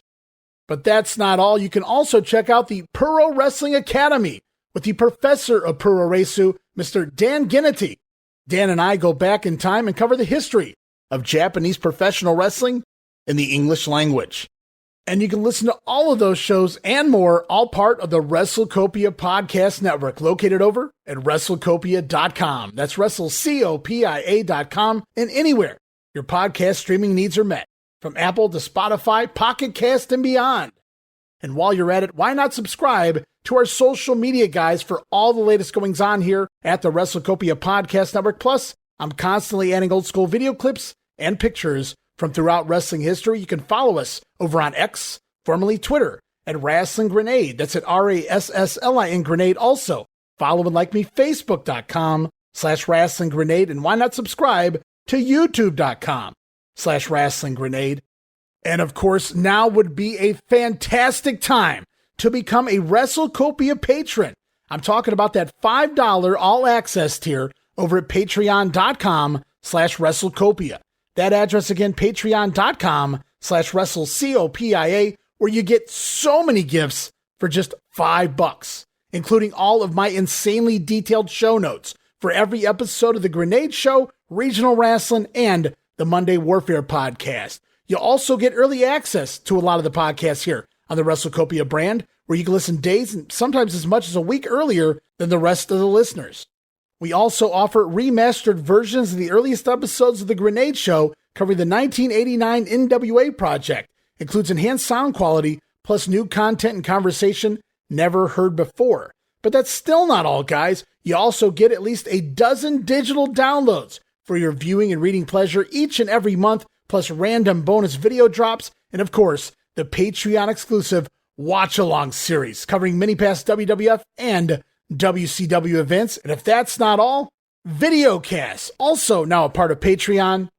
But that's not all. You can also check out the Puro Wrestling Academy with the professor of Puro Reisu, Mr. Dan Ginnity. Dan and I go back in time and cover the history of Japanese professional wrestling in the English language. And you can listen to all of those shows and more, all part of the WrestleCopia Podcast Network, located over at WrestleCopia.com. That's WrestleCopia.com, and anywhere your podcast streaming needs are met, from Apple to Spotify, Pocket Cast, and beyond. And while you're at it, why not subscribe to our social media guys for all the latest goings on here at the WrestleCopia Podcast Network. Plus, I'm constantly adding old school video clips and pictures from throughout wrestling history. You can follow us over on X, formerly Twitter, at Wrestling Grenade. That's at RASSLIN Grenade. Also, follow and like me, Facebook.com/Wrestling Grenade. And why not subscribe to YouTube.com/Wrestling Grenade. And of course, now would be a fantastic time to become a WrestleCopia patron. I'm talking about that $5 all access tier over at patreon.com/WrestleCopia. That address again, patreon.com/WrestleCopia, where you get so many gifts for just $5, including all of my insanely detailed show notes for every episode of The Grenade Show, Regional Wrestling, and the Monday Warfare podcast. You'll also get early access to a lot of the podcasts here on the WrestleCopia brand, where you can listen days and sometimes as much as a week earlier than the rest of the listeners. We also offer remastered versions of the earliest episodes of The Grenade Show, covering the 1989 NWA project. Includes enhanced sound quality, plus new content and conversation never heard before. But that's still not all, guys. You also get at least a dozen digital downloads for your viewing and reading pleasure each and every month, plus random bonus video drops, and of course, the Patreon exclusive Watch Along series, covering mini past WWF and WCW events, and if that's not all, videocasts, also now a part of Patreon.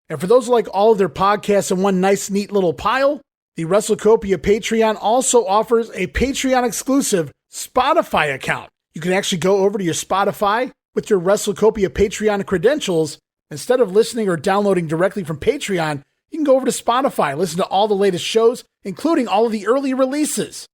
And for those who like all of their podcasts in one nice, neat little pile, the WrestleCopia Patreon also offers a Patreon-exclusive Spotify account. You can actually go over to your Spotify with your WrestleCopia Patreon credentials. Instead of listening or downloading directly from Patreon, you can go over to Spotify and listen to all the latest shows, including all of the early releases.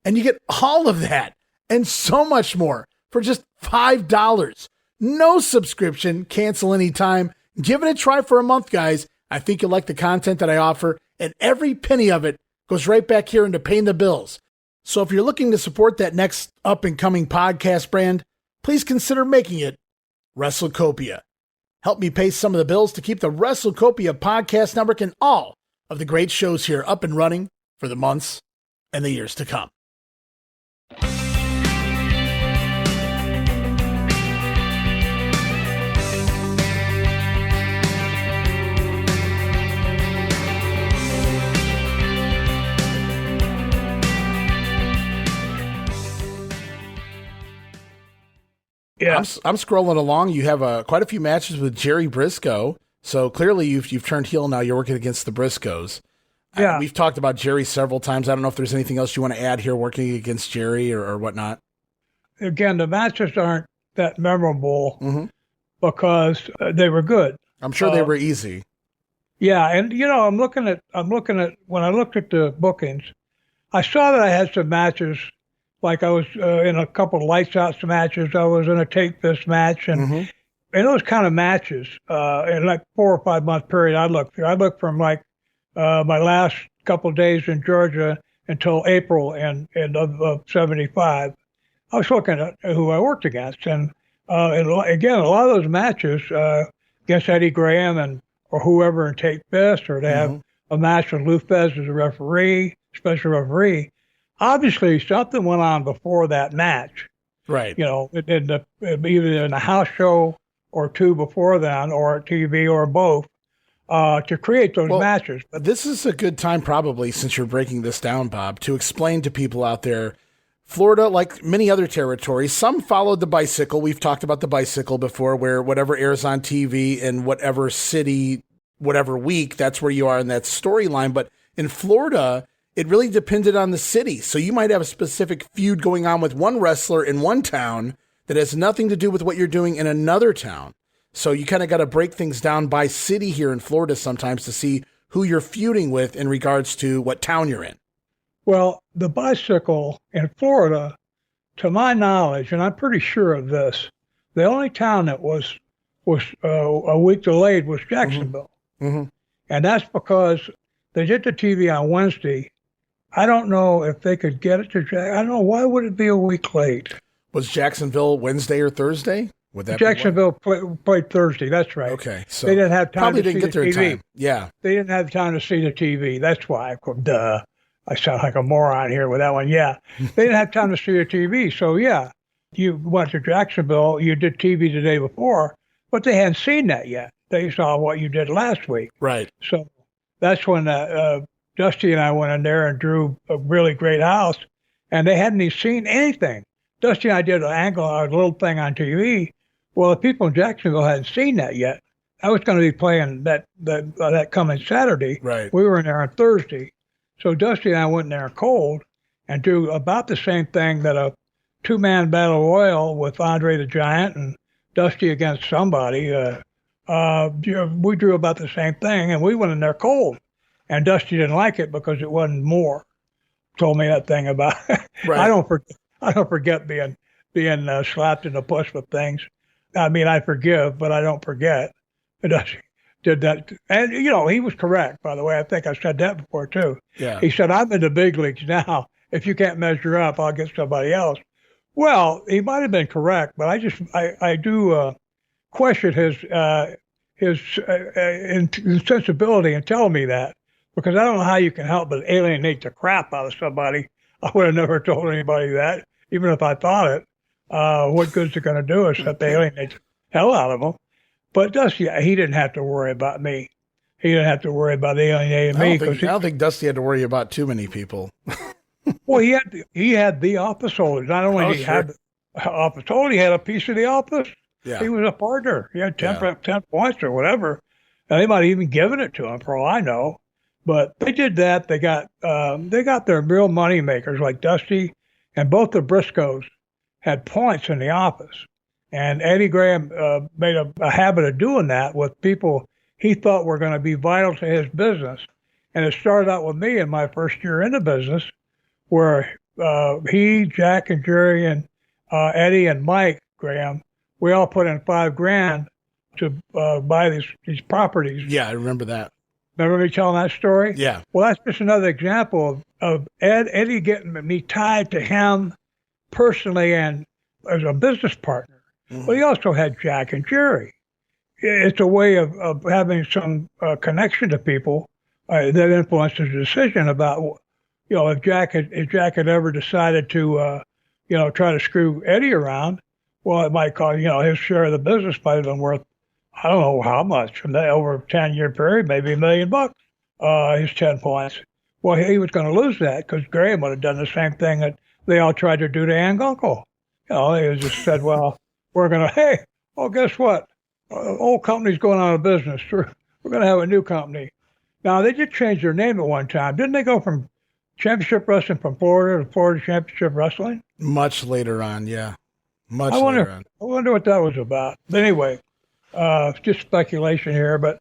And you get all of that and so much more for just $5. No subscription, cancel anytime. Give it a try for a month, guys. I think you'll like the content that I offer, and every penny of it goes right back here into paying the bills. So if you're looking to support that next up-and-coming podcast brand, please consider making it WrestleCopia. Help me pay some of the bills to keep the WrestleCopia podcast network and all of the great shows here up and running for the months and the years to come. Yeah, I'm scrolling along. You have quite a few matches with Jerry Briscoe. So clearly you've turned heel now. You're working against the Briscoes. Yeah. We've talked about Jerry several times. I don't know if there's anything else you want to add here working against Jerry or whatnot. Again, the matches aren't that memorable because they were good. I'm sure they were easy. Yeah, and I'm looking at when I looked at the bookings, I saw that I had some matches. Like I was in a couple of lights out matches. I was in a take this match, and in those kind of matches, in like 4 or 5 month period, I looked from like my last couple of days in Georgia until April and of '75. I was looking at who I worked against, and again, a lot of those matches against Eddie Graham or whoever in Take Fist, or to have a match with Lou Fez as a referee, special referee. Obviously, something went on before that match. Right. Either in a house show or two before then, or TV, or both, to create those matches. But this is a good time, probably, since you're breaking this down, Bob, to explain to people out there, Florida, like many other territories, some followed the bicycle. We've talked about the bicycle before, where whatever airs on TV in whatever city, whatever week, that's where you are in that storyline. But in Florida, it really depended on the city. So you might have a specific feud going on with one wrestler in one town that has nothing to do with what you're doing in another town. So you kind of got to break things down by city here in Florida sometimes to see who you're feuding with in regards to what town you're in. Well, the bicycle in Florida, to my knowledge, and I'm pretty sure of this, the only town that was a week delayed was Jacksonville. And that's because they did the TV on Wednesday. I don't know if they could get it to Jack. I don't know. Why would it be a week late? Was Jacksonville Wednesday or Thursday? Would that Jacksonville played Thursday. That's right. Okay. So they didn't have time probably to didn't see get the their TV. time. Yeah. They didn't have time to see the TV. That's why. Duh. I sound like a moron here with that one. Yeah. They didn't have time to see the TV. So, yeah, you went to Jacksonville. You did TV the day before, but they hadn't seen that yet. They saw what you did last week. Right. So that's when Dusty and I went in there and drew a really great house, and they hadn't even seen anything. Dusty and I did a little thing on TV. Well, the people in Jacksonville hadn't seen that yet. I was going to be playing that coming Saturday. Right. We were in there on Thursday. So Dusty and I went in there cold and drew about the same thing that a 2-man battle royal with Andre the Giant and Dusty against somebody. We drew about the same thing, and we went in there cold. And Dusty didn't like it because it wasn't more. Told me that thing about. Right. I don't forget being slapped in the puss with things. I mean, I forgive, but I don't forget. But Dusty did that, and he was correct. By the way, I think I said that before too. Yeah. He said, "I'm in the big leagues now. If you can't measure up, I'll get somebody else." Well, he might have been correct, but I do question his sensibility in telling me that. Because I don't know how you can help but alienate the crap out of somebody. I would have never told anybody that, even if I thought it. What good's it going to do except alienate the hell out of them? But Dusty, he didn't have to worry about me. He didn't have to worry about alienating me. I don't think Dusty had to worry about too many people. Well, he had the office holders. Not only did he have office. Totally had a piece of the office. Yeah. He was a partner. He had 10 points or whatever. And they might have even given it to him, for all I know. But they did that. They got their real money makers like Dusty, and both the Briscoes had points in the office. And Eddie Graham made a habit of doing that with people he thought were going to be vital to his business. And it started out with me in my first year in the business, where he, Jack, and Jerry, and Eddie and Mike Graham, we all put in $5,000 to buy these properties. Yeah, I remember that. Remember me telling that story? Yeah. Well, that's just another example of Eddie getting me tied to him personally and as a business partner. Mm-hmm. But he also had Jack and Jerry. It's a way of having some connection to people that influences the decision about, if Jack had ever decided to, try to screw Eddie around, well, it might cause, his share of the business might have been worth, I don't know how much, from that over a 10-year period, maybe $1 million, his 10 points. Well, he was going to lose that because Graham would have done the same thing that they all tried to do to Ann Gunkel. He just said, well, we're going to, guess what? Old company's going out of business. We're going to have a new company. Now, they did change their name at one time. Didn't they go from Championship Wrestling from Florida to Florida Championship Wrestling? Much later on, yeah. I wonder what that was about. But anyway, just speculation here, but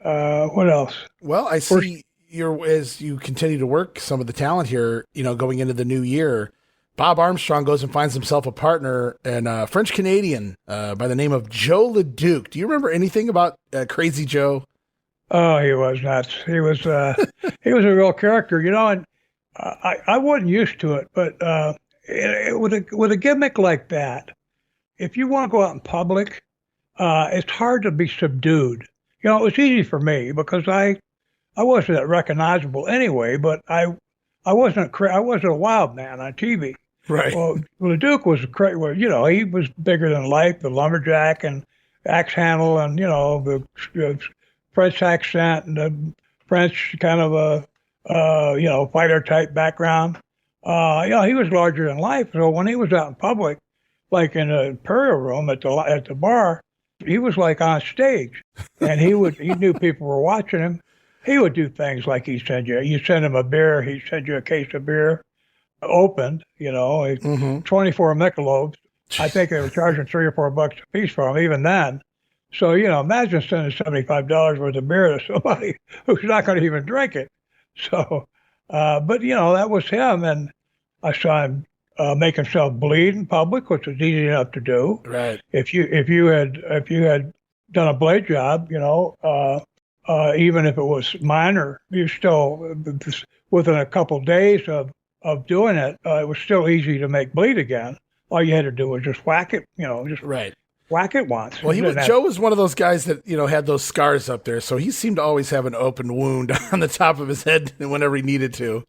what else? Well, I see as you continue to work some of the talent here, going into the new year, Bob Armstrong goes and finds himself a partner, and a French-Canadian by the name of Jos LeDuc. Do you remember anything about Crazy Joe? Oh, he was nuts. He was he was a real character, and I wasn't used to it, but with a gimmick like that, if you want to go out in public, it's hard to be subdued. It was easy for me because I wasn't that recognizable anyway, but I wasn't a wild man on TV. Right. Well, LeDuc was he was bigger than life, the lumberjack and axe handle, and the French accent and the French kind of a fighter type background. He was larger than life. So when he was out in public, like in the Imperial Room at the bar, he was like on stage, and he knew people were watching him. He would do things like you send him a beer, he'd send you a case of beer, opened, 24 Michelobes. I think they were charging $3 or $4 a piece for them even then. So, imagine sending $75 worth of beer to somebody who's not going to even drink it. So, but that was him, and I saw him make himself bleed in public, which was easy enough to do. Right. If you had done a blade job, even if it was minor, you still within a couple days of doing it, it was still easy to make bleed again. All you had to do was just whack it, right. Whack it once. Well, Joe was one of those guys that had those scars up there, so he seemed to always have an open wound on the top of his head whenever he needed to.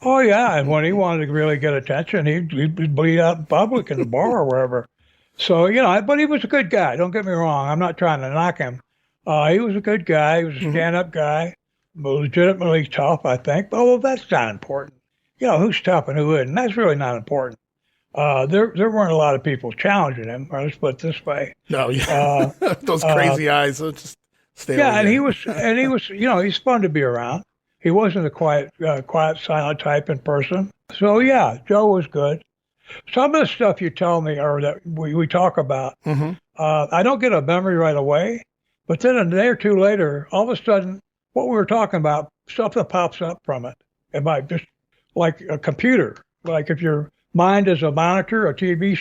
Oh yeah, and when he wanted to really get attention, he'd bleed out in public in the bar or wherever. So but he was a good guy. Don't get me wrong. I'm not trying to knock him. He was a good guy. He was a stand-up guy, legitimately tough, I think. But that's not important. Who's tough and who isn't. That's really not important. There weren't a lot of people challenging him. Let's put it this way. No, yeah, those crazy eyes. So just stay. Yeah, and he was, he's fun to be around. He wasn't a quiet, silent type in person. So yeah, Joe was good. Some of the stuff you tell me or that we talk about, I don't get a memory right away, but then a day or two later, all of a sudden, what we were talking about, something pops up from it. It might just like a computer, like if your mind is a monitor, a TV,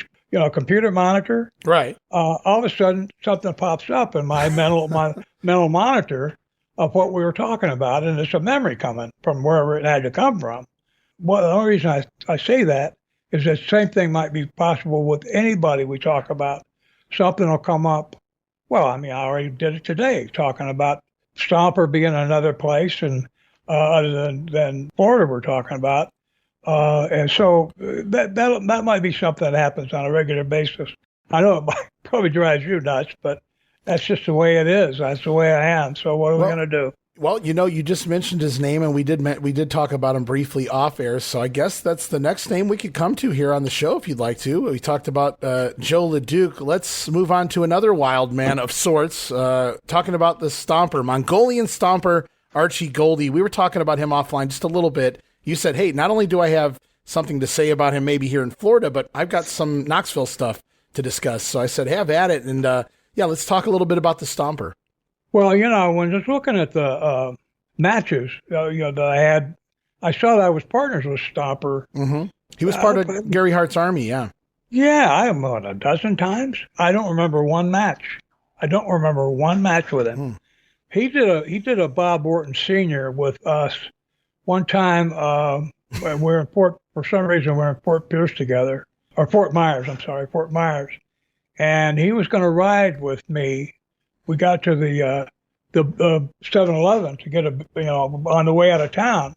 computer monitor. Right. All of a sudden, something pops up in my mental monitor of what we were talking about, and it's a memory coming from wherever it had to come from. Well, the only reason I say that is that same thing might be possible with anybody we talk about. Something will come up. Well, I already did it today, talking about Stomper being another place and other than Florida we're talking about. And so that might be something that happens on a regular basis. I know it probably drives you nuts, but that's just the way it is. That's the way I am. So what are we going to do? Well, you just mentioned his name, and we did talk about him briefly off air. So I guess that's the next name we could come to here on the show if you'd like to. We talked about Jos LeDuc. Let's move on to another wild man of sorts. Talking about the Stomper, Mongolian Stomper, Archie Goldie. We were talking about him offline just a little bit. You said, "Hey, not only do I have something to say about him maybe here in Florida, but I've got some Knoxville stuff to discuss." So I said, "Have at it," and let's talk a little bit about the Stomper. Well, when just looking at the matches, that I had, I saw that I was partners with Stomper. Mm-hmm. He was part of Gary Hart's army, yeah. Yeah, I am about a dozen times. I don't remember one match. with him. He did a Bob Orton Sr. with us one time. We're in for some reason we're in Fort Pierce together, or Fort Myers. I'm sorry, Fort Myers, and he was going to ride with me. We got to the 7-Eleven to get on the way out of town.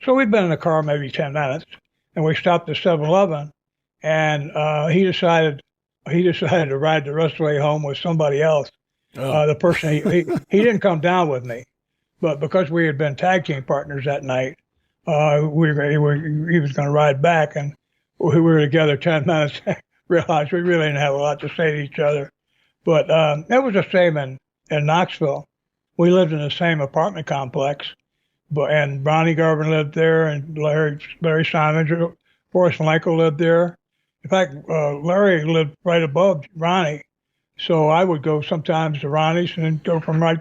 So we'd been in the car maybe 10 minutes, and we stopped at 7-Eleven, and he decided to ride the rest of the way home with somebody else. Oh. The person he didn't come down with me, but because we had been tag team partners that night, he was going to ride back, and we were together 10 minutes. Realized we really didn't have a lot to say to each other. But that was the same in Knoxville. We lived in the same apartment complex, and Ronnie Garvin lived there, and Larry Simon, Boris Malenko lived there. In fact, Larry lived right above Ronnie, so I would go sometimes to Ronnie's and then go from right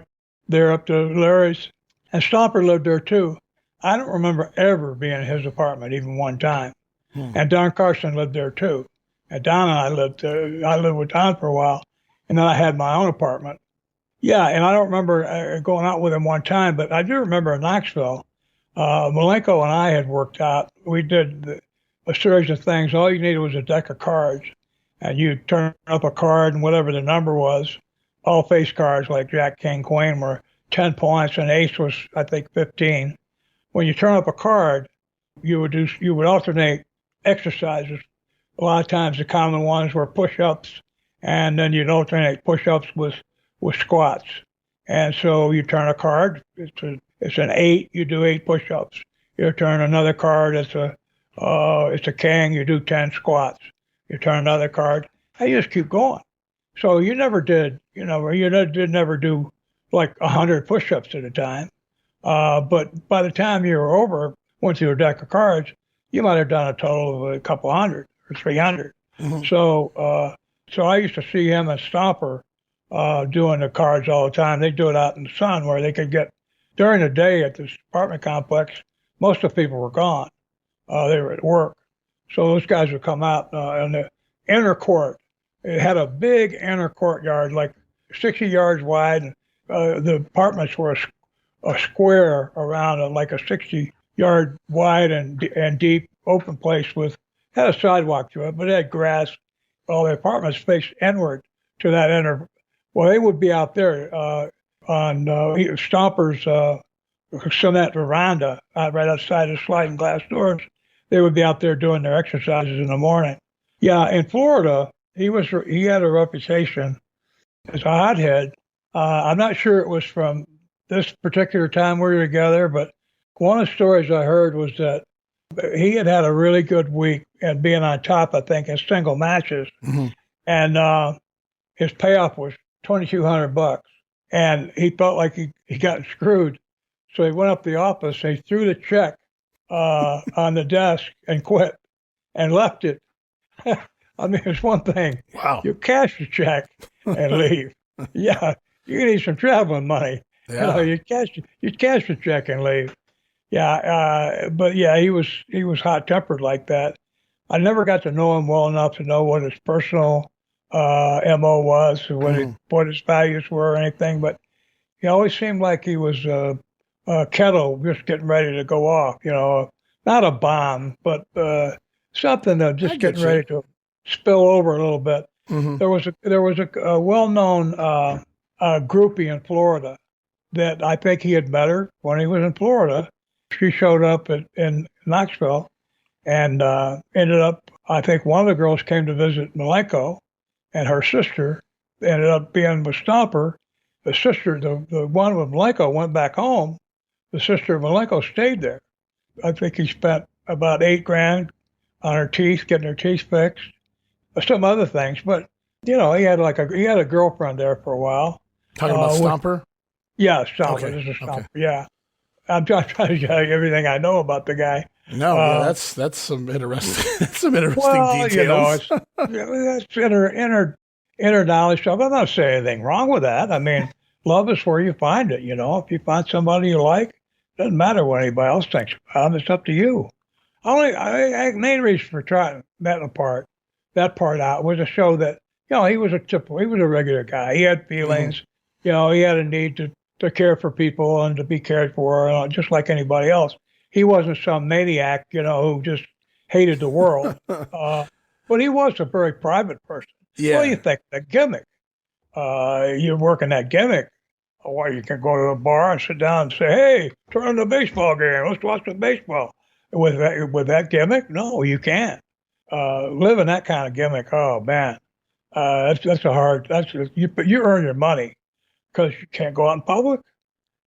there up to Larry's. And Stomper lived there too. I don't remember ever being in his apartment even one time. And Don Carson lived there too. And Don and I lived with Don for a while. And then I had my own apartment. Yeah, and I don't remember going out with him one time, but I do remember in Knoxville, Malenko and I had worked out. We did a series of things. All you needed was a deck of cards, and you turn up a card, and whatever the number was, all face cards like Jack, King, Queen were 10 points, and Ace was, I think, 15. When you turn up a card, you would alternate exercises. A lot of times the common ones were push-ups, and then you'd alternate push-ups with squats. And so you turn a card, it's an 8, you do 8 push-ups. You turn another card, it's a king, you do 10 squats. You turn another card, and you just keep going. So you never did do like 100 push-ups at a time. But by the time you were over, went through a deck of cards, you might have done a total of a couple hundred or 300. Mm-hmm. So I used to see him and Stomper doing the cards all the time. They do it out in the sun where they could get, during the day at this apartment complex, most of the people were gone. They were at work. So those guys would come out in the inner court. It had a big inner courtyard, like 60 yards wide. And, the apartments were a square around it, like a 60-yard wide and deep open place had a sidewalk to it, but it had grass. All the apartments faced inward to that inner. Well, they would be out there on Stomper's cement veranda, right outside the sliding glass doors. They would be out there doing their exercises in the morning. Yeah, in Florida, he had a reputation as a hothead. I'm not sure it was from this particular time we were together, but one of the stories I heard was that he had a really good week at being on top, I think, in single matches. Mm-hmm. And his payoff was $2,200. And he felt like he got screwed. So he went up to the office, and he threw the check on the desk and quit and left it. I mean, it's one thing. Wow. You cash the check and leave. Yeah, you need some traveling money. Yeah. You cash the check and leave. Yeah, but yeah, he was hot-tempered like that. I never got to know him well enough to know what his personal MO was, or what his values were or anything, but he always seemed like he was a kettle just getting ready to go off, not a bomb, but something that just getting ready to spill over a little bit. Mm-hmm. There was a well-known groupie in Florida that I think he had met her when he was in Florida. She showed up in Knoxville and ended up, I think one of the girls came to visit Malenko, and her sister ended up being with Stomper. The sister, the one with Malenko, went back home, the sister Malenko stayed there. I think he spent about $8,000 on her teeth, getting her teeth fixed, some other things. But he had a girlfriend there for a while. Talking about Stomper? Yeah, Stomper. Okay. This is Stomper. Okay. Yeah, I'm just trying to tell you everything I know about the guy. No, that's some interesting well, details. That's inner knowledge stuff. I'm not saying anything wrong with that. I mean, love is where you find it. If you find somebody you like, it doesn't matter what anybody else thinks about them. It's up to you. Main reason for trying that part out was to show that he was a regular guy. He had feelings. Mm-hmm. He had a need to care for people and to be cared for, just like anybody else. He wasn't some maniac, who just hated the world. But he was a very private person. Yeah. What do you think? The gimmick. You're working that gimmick. Or you can go to a bar and sit down and say, "Hey, turn on the baseball game. Let's watch the baseball." With that gimmick, no, you can't. Living that kind of gimmick, oh man, you earn your money because you can't go out in public.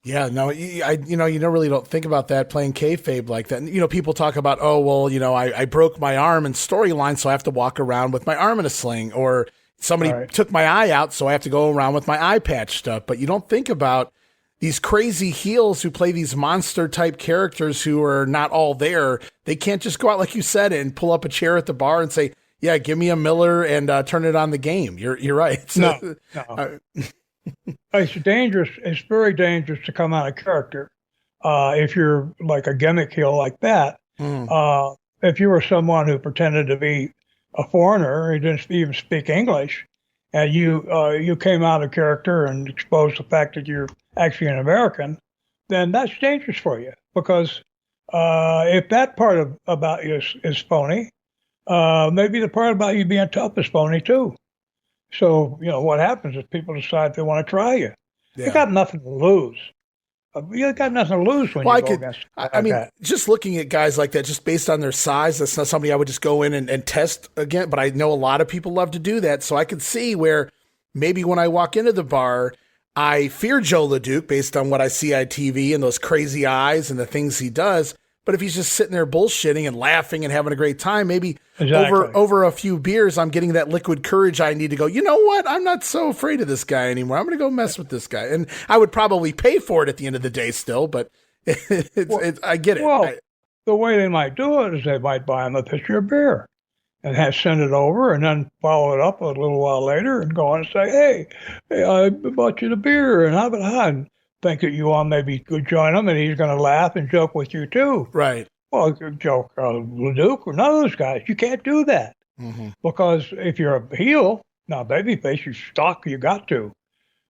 Yeah, no, you really don't think about that playing kayfabe like that. And, people talk about, oh, well, I broke my arm in storyline, so I have to walk around with my arm in a sling, or somebody took my eye out, so I have to go around with my eye patch stuff. But you don't think about these crazy heels who play these monster type characters who are not all there. They can't just go out, like you said, and pull up a chair at the bar and say, "Yeah, give me a Miller and turn it on the game." You're right. No. It's dangerous. It's very dangerous to come out of character if you're like a gimmick heel like that. If you were someone who pretended to be a foreigner, who didn't even speak English, and you came out of character and exposed the fact that you're actually an American, then that's dangerous for you. Because if that part about you is phony, maybe the part about you being tough is phony too. So, what happens is people decide they want to try you. Yeah. You got nothing to lose. You got nothing to lose when you go against that. Just looking at guys like that, just based on their size, that's not somebody I would just go in and test again. But I know a lot of people love to do that. So I could see where maybe when I walk into the bar, I fear Jos LeDuc based on what I see on TV and those crazy eyes and the things he does. But if he's just sitting there bullshitting and laughing and having a great time, maybe over a few beers, I'm getting that liquid courage I need to go, you know what? I'm not so afraid of this guy anymore. I'm going to go mess with this guy. And I would probably pay for it at the end of the day still, but I get it. Well, the way they might do it is they might buy him a pitcher of beer and send it over and then follow it up a little while later and go on and say, hey, I bought you the beer and and think that you all maybe could join him and he's going to laugh and joke with you too. Right. Well, joke LeDuc or none of those guys. You can't do that because if you're a heel, now babyface, you stock, you got to.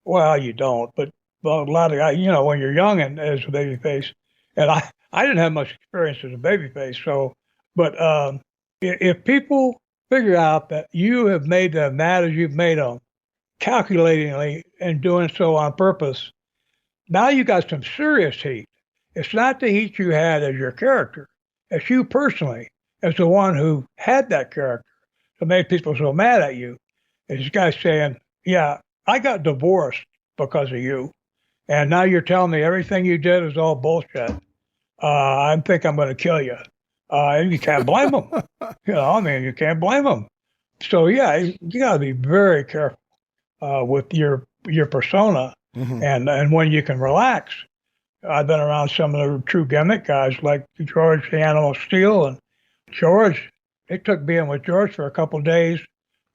Well, you don't, but a lot of guys, when you're young and as a babyface, and I didn't have much experience as a babyface, but if people figure out that you have made them mad as you've made them, calculatingly and doing so on purpose, now you got some serious heat. It's not the heat you had as your character. It's you personally as the one who had that character that made people so mad at you. And this guy's saying, yeah, I got divorced because of you. And now you're telling me everything you did is all bullshit. I think I'm going to kill you. You can't blame him. You can't blame him. So, yeah, you got to be very careful with your persona. And when you can relax. I've been around some of the true gimmick guys like George the Animal Steel. And George, it took being with George for a couple of days.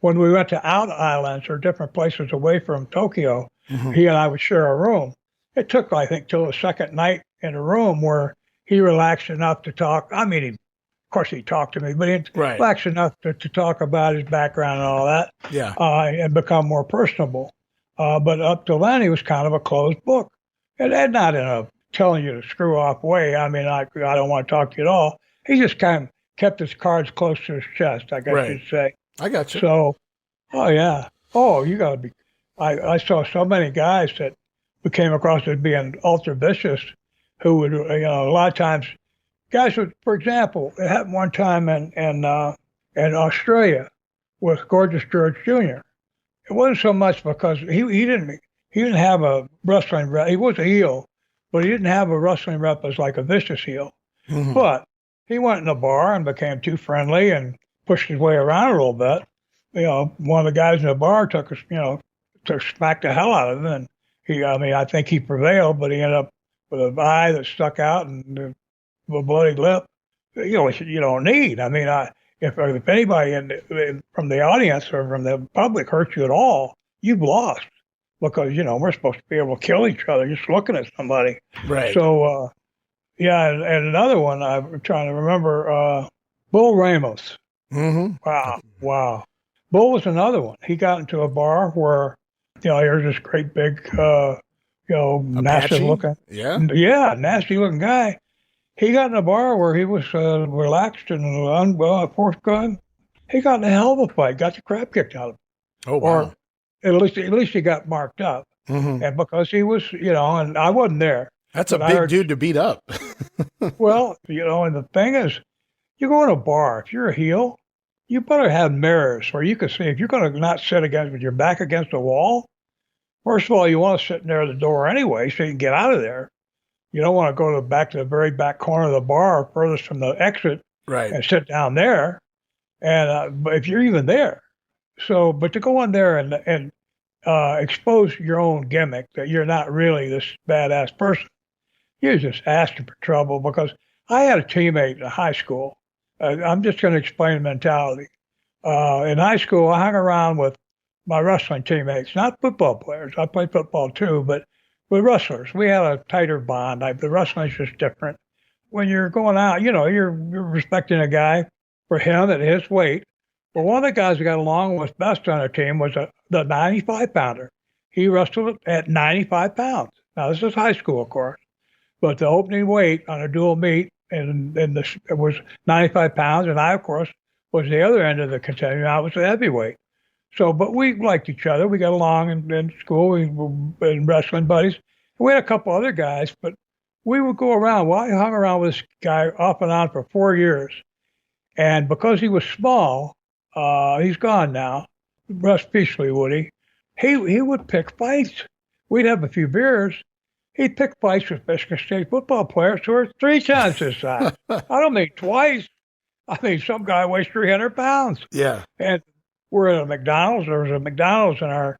When we went to out islands or different places away from Tokyo, he and I would share a room. It took, I think, till the second night in a room where he relaxed enough to talk. I mean, of course, he talked to me, but he relaxed enough to talk about his background and all that, and become more personable. But up till then, he was kind of a closed book. And not in a telling you to screw off way. I mean, I don't want to talk to you at all. He just kind of kept his cards close to his chest, I guess you'd say. I got you. So, you got to be. I saw so many guys that we came across as being ultra vicious who would, a lot of times, guys would, for example, it happened one time in Australia with Gorgeous George Jr. It wasn't so much because he didn't have a wrestling. He was a heel, but he didn't have a wrestling rep as like a vicious heel. Mhm. But he went in the bar and became too friendly and pushed his way around a little bit. One of the guys in the bar took smacked the hell out of him, and I think he prevailed, but he ended up with an eye that stuck out and a bloody lip. You don't need. If anybody from the audience or from the public hurts you at all, you've lost, because we're supposed to be able to kill each other just looking at somebody. Right. So and another one I'm trying to remember, Bull Ramos. Mm-hmm. Wow. Bull was another one. He got into a bar where here's this great big massive looking, nasty looking guy. He got in a bar where he was relaxed and forthcoming. He got in a hell of a fight, got the crap kicked out of him. Oh, wow. Or at least he got marked up. Mm-hmm. And because he was, and I wasn't there. That's a big dude to beat up. Well, and the thing is, you go in a bar, if you're a heel, you better have mirrors where you can see. If you're going to not sit with your back against the wall, first of all, you want to sit near the door anyway so you can get out of there. You don't want to go to the very back corner of the bar, furthest from the exit, right, and sit down there. And but if you're even there, but to go in there and expose your own gimmick that you're not really this badass person, you're just asking for trouble. Because I had a teammate in high school. I'm just going to explain the mentality. In high school, I hung around with my wrestling teammates, not football players. I played football too, but with wrestlers, we had a tighter bond. The wrestling's just different. When you're going out, you're respecting a guy for him at his weight. But one of the guys who got along with best on our team was the 95-pounder. He wrestled at 95 pounds. Now, this is high school, of course, but the opening weight on a dual meet it was 95 pounds, and I, of course, was the other end of the continuum. I was the heavyweight. So, but we liked each other. We got along in school. We were wrestling buddies. We had a couple other guys, but we would go around. Well, I hung around with this guy off and on for 4 years. And because he was small, he's gone now. Rest peacefully, Woody. He would pick fights. We'd have a few beers. He'd pick fights with Michigan State football players who are 3 times his size. I don't mean twice. I mean, some guy weighs 300 pounds. Yeah. And we're at a McDonald's. There was a McDonald's in our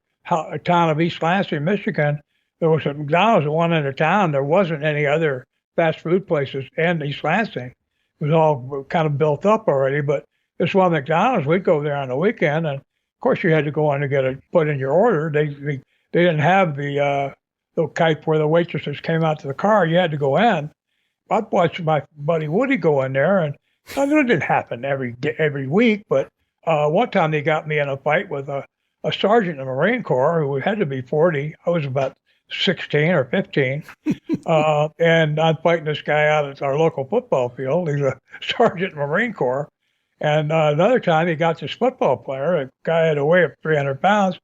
town of East Lansing, Michigan. There was a McDonald's at one end of town. There wasn't any other fast food places in East Lansing. It was all kind of built up already. But this one McDonald's, we'd go there on the weekend. And, of course, you had to go in to put in your order. They didn't have the type where the waitresses came out to the car. You had to go in. I'd watch my buddy Woody go in there. And it didn't happen every week, but one time they got me in a fight with a sergeant in the Marine Corps who had to be 40. I was about 16 or 15. And I'm fighting this guy out at our local football field. He's a sergeant in the Marine Corps. And another time he got this football player, a guy had a weight of 300 pounds.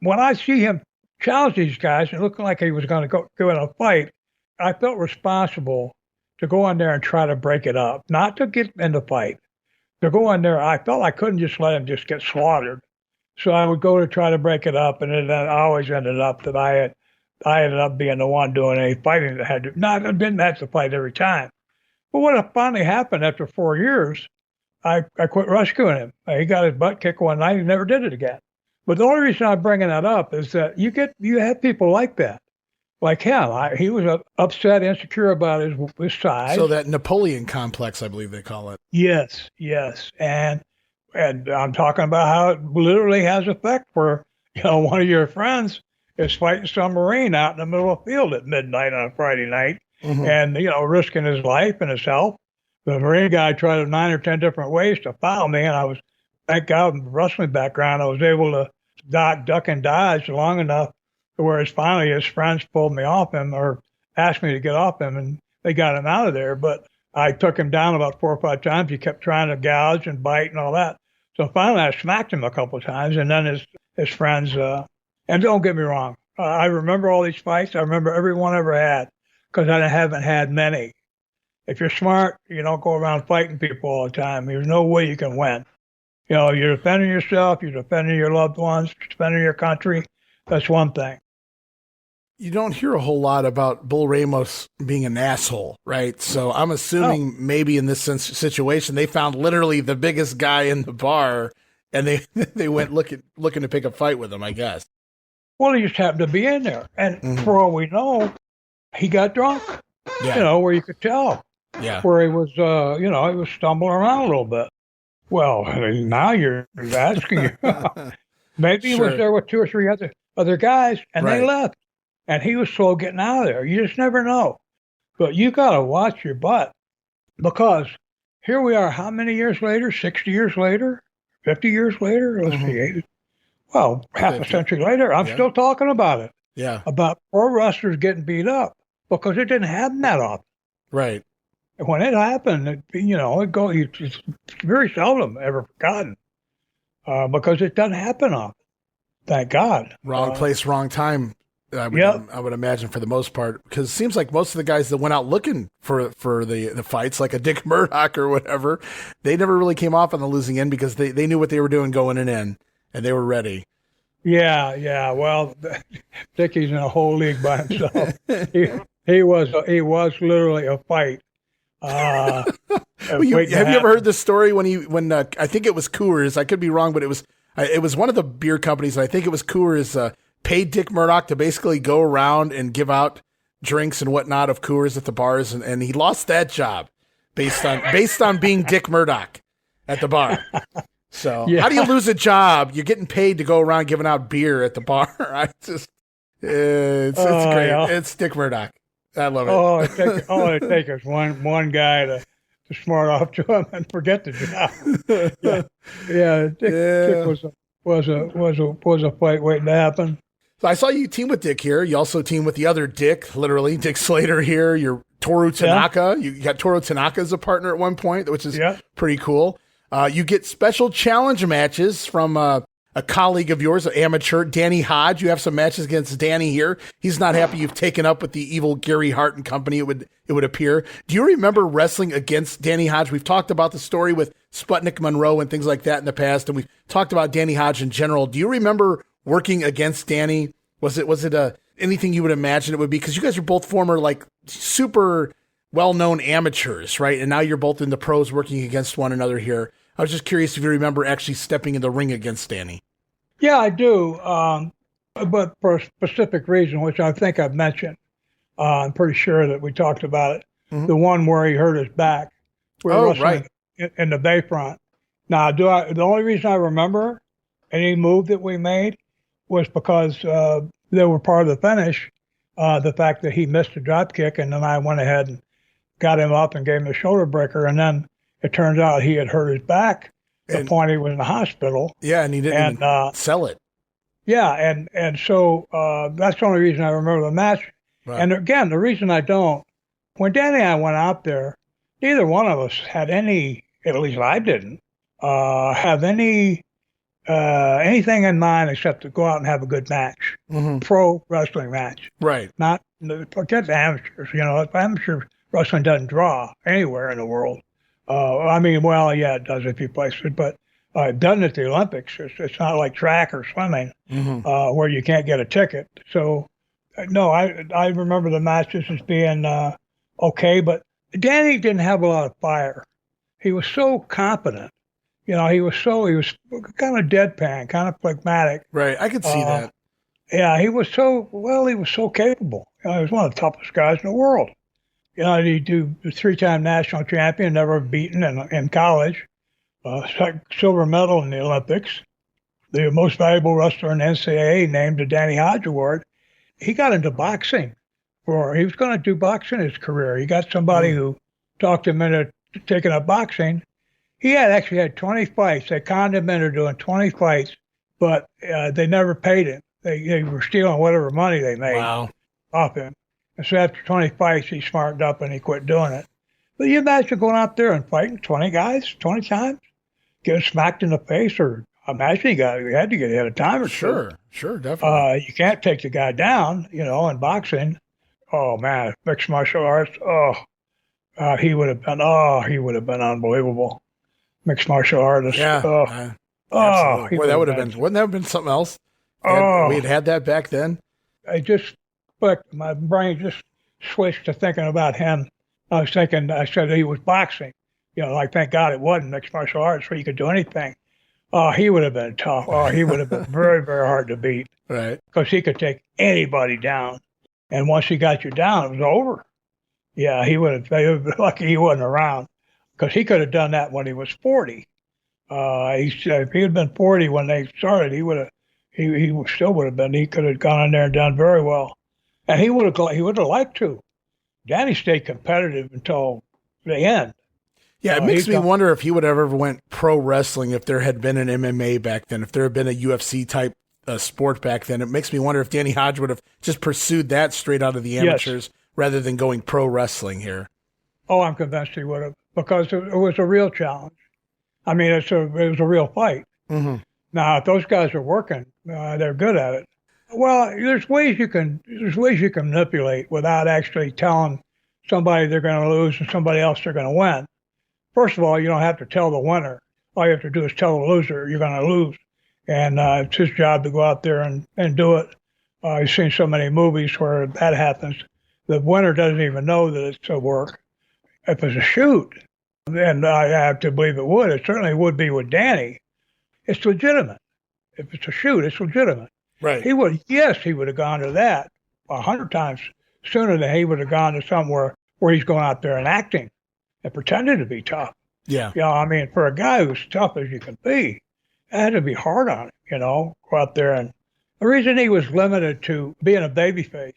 When I see him challenge these guys and looking like he was going to go in a fight, I felt responsible to go in there and try to break it up, not to get in the fight. To go in there, I felt I couldn't just let him just get slaughtered. So I would go to try to break it up, and it always ended up that I ended up being the one doing any fighting that I didn't have to fight every time. But what finally happened after 4 years, I quit rescuing him. He got his butt kicked one night, he never did it again. But the only reason I'm bringing that up is that you have people like that. Like him, he was upset, insecure about his size. So that Napoleon complex, I believe they call it. Yes. And I'm talking about how it literally has effect where, one of your friends is fighting some Marine out in the middle of the field at midnight on a Friday night, mm-hmm. and, risking his life and his health. The Marine guy tried 9 or 10 different ways to foul me, and thank God, in the wrestling background, I was able to duck and dodge long enough whereas finally his friends pulled me off him or asked me to get off him, and they got him out of there. But I took him down about 4 or 5 times. He kept trying to gouge and bite and all that. So finally I smacked him a couple of times, and then his friends, and don't get me wrong, I remember all these fights. I remember every one I ever had because I haven't had many. If you're smart, you don't go around fighting people all the time. There's no way you can win. You're defending yourself, you're defending your loved ones, defending your country. That's one thing. You don't hear a whole lot about Bull Ramos being an asshole, right? So I'm assuming maybe in this situation, they found literally the biggest guy in the bar, and they went looking to pick a fight with him, I guess. Well, he just happened to be in there. And for all we know, he got drunk, where you could tell. Yeah. Where he was, he was stumbling around a little bit. Well, now you're asking. Maybe he was there with 2 or 3 other guys, and they left. And he was slow getting out of there. You just never know. But you got to watch your butt, because here we are, how many years later? 60 years later? 50 years later? Let's see. Well, half a century later, I'm still talking about it. Yeah. About pro wrestlers getting beat up, because it didn't happen that often. Right. And when it happened, it's very seldom ever forgotten, because it doesn't happen often. Thank God. Wrong place, wrong time. I would imagine, for the most part, because it seems like most of the guys that went out looking for the fights, like a Dick Murdoch or whatever, they never really came off on the losing end, because they knew what they were doing going in, and they were ready. Yeah. Well, Dickie's in a whole league by himself. he was literally a fight. Have you ever heard this story when I think it was Coors? I could be wrong, but it was one of the beer companies. And I think it was Coors. Paid Dick Murdoch to basically go around and give out drinks and whatnot of Coors at the bars, and he lost that job based on being Dick Murdoch at the bar. So how do you lose a job? You're getting paid to go around giving out beer at the bar. It's great. Yeah. It's Dick Murdoch. I love it. All it takes is one guy to smart off to him and forget the job. Dick was a fight waiting to happen. So I saw you team with Dick here. You also team with the other Dick, literally, Dick Slater here. You're Toru Tanaka. You got Toru Tanaka as a partner at one point, which is pretty cool. You get special challenge matches from a colleague of yours, an amateur, Danny Hodge. You have some matches against Danny here. He's not happy you've taken up with the evil Gary Hart and company, it would appear. Do you remember wrestling against Danny Hodge? We've talked about the story with Sputnik Monroe and things like that in the past, and we've talked about Danny Hodge in general. Do you remember working against Danny? Was it anything you would imagine it would be? Because you guys are both former, like, super well-known amateurs, right? And now you're both in the pros working against one another here. I was just curious if you remember actually stepping in the ring against Danny. Yeah, I do, but for a specific reason, which I think I've mentioned. I'm pretty sure that we talked about it. Mm-hmm. The one where he hurt his back. We were wrestling in the Bayfront. Now, the only reason I remember any move that we made was because they were part of the finish, the fact that he missed a drop kick, and then I went ahead and got him up and gave him a shoulder breaker, and then it turns out he had hurt his back to the point he was in the hospital. Yeah, and he didn't sell it. Yeah, and so that's the only reason I remember the match. Right. And again, the reason I don't, when Danny and I went out there, neither one of us had any, at least I didn't, have anything in mind except to go out and have a good match, pro wrestling match. Right. Not forget the amateurs. Amateur wrestling doesn't draw anywhere in the world. It does a few places, but it doesn't at the Olympics. It's not like track or swimming where you can't get a ticket. So, no, I remember the matches as being okay, but Danny didn't have a lot of fire. He was so competent. He was kind of deadpan, kind of phlegmatic. Right, I could see that. Yeah, he was so capable. He was one of the toughest guys in the world. He do 3-time national champion, never beaten in college, silver medal in the Olympics, the most valuable wrestler in NCAA, named the Danny Hodge Award. He got into boxing. He was going to do boxing in his career. He got somebody who talked him into taking up boxing. He actually had 20 fights. They conned him into doing 20 fights, but they never paid him. They were stealing whatever money they made off him. And so after 20 fights, he smartened up and he quit doing it. But you imagine going out there and fighting 20 guys 20 times, getting smacked in the face, or imagine you had to get ahead of time or Sure, definitely. You can't take the guy down, in boxing. Oh, man, mixed martial arts, he would have been unbelievable. Mixed martial artist. Yeah. Boy, that would have been, wouldn't that have been something else? We had that back then. clicked. My brain just switched to thinking about him. I said he was boxing. Like, thank God it wasn't mixed martial arts where you could do anything. Oh, he would have been tough. Oh, he would have been very, very hard to beat. Right. Because he could take anybody down. And once he got you down, it was over. Yeah, he would have, lucky he wasn't around. Because he could have done that when he was 40. If he had been 40 when they started, he still would have been. He could have gone in there and done very well. And he would have liked to. Danny stayed competitive until the end. Yeah, it makes me wonder if he would have ever went pro wrestling if there had been an MMA back then, if there had been a UFC type sport back then. It makes me wonder if Danny Hodge would have just pursued that straight out of the amateurs rather than going pro wrestling here. Oh, I'm convinced he would have, because it was a real challenge. I mean, it was a real fight. Mm-hmm. Now, if those guys are working, they're good at it. Well, there's ways you can manipulate without actually telling somebody they're going to lose and somebody else they're going to win. First of all, you don't have to tell the winner. All you have to do is tell the loser you're going to lose. And it's his job to go out there and do it. I've seen so many movies where that happens. The winner doesn't even know that it's a work. If it's a shoot, then I have to believe it would. It certainly would be with Danny. It's legitimate. If it's a shoot, it's legitimate. Right. He would have gone to that 100 times sooner than he would have gone to somewhere where he's going out there and acting and pretending to be tough. Yeah. I mean, for a guy who's tough as you can be, it had to be hard on him, go out there. And the reason he was limited to being a babyface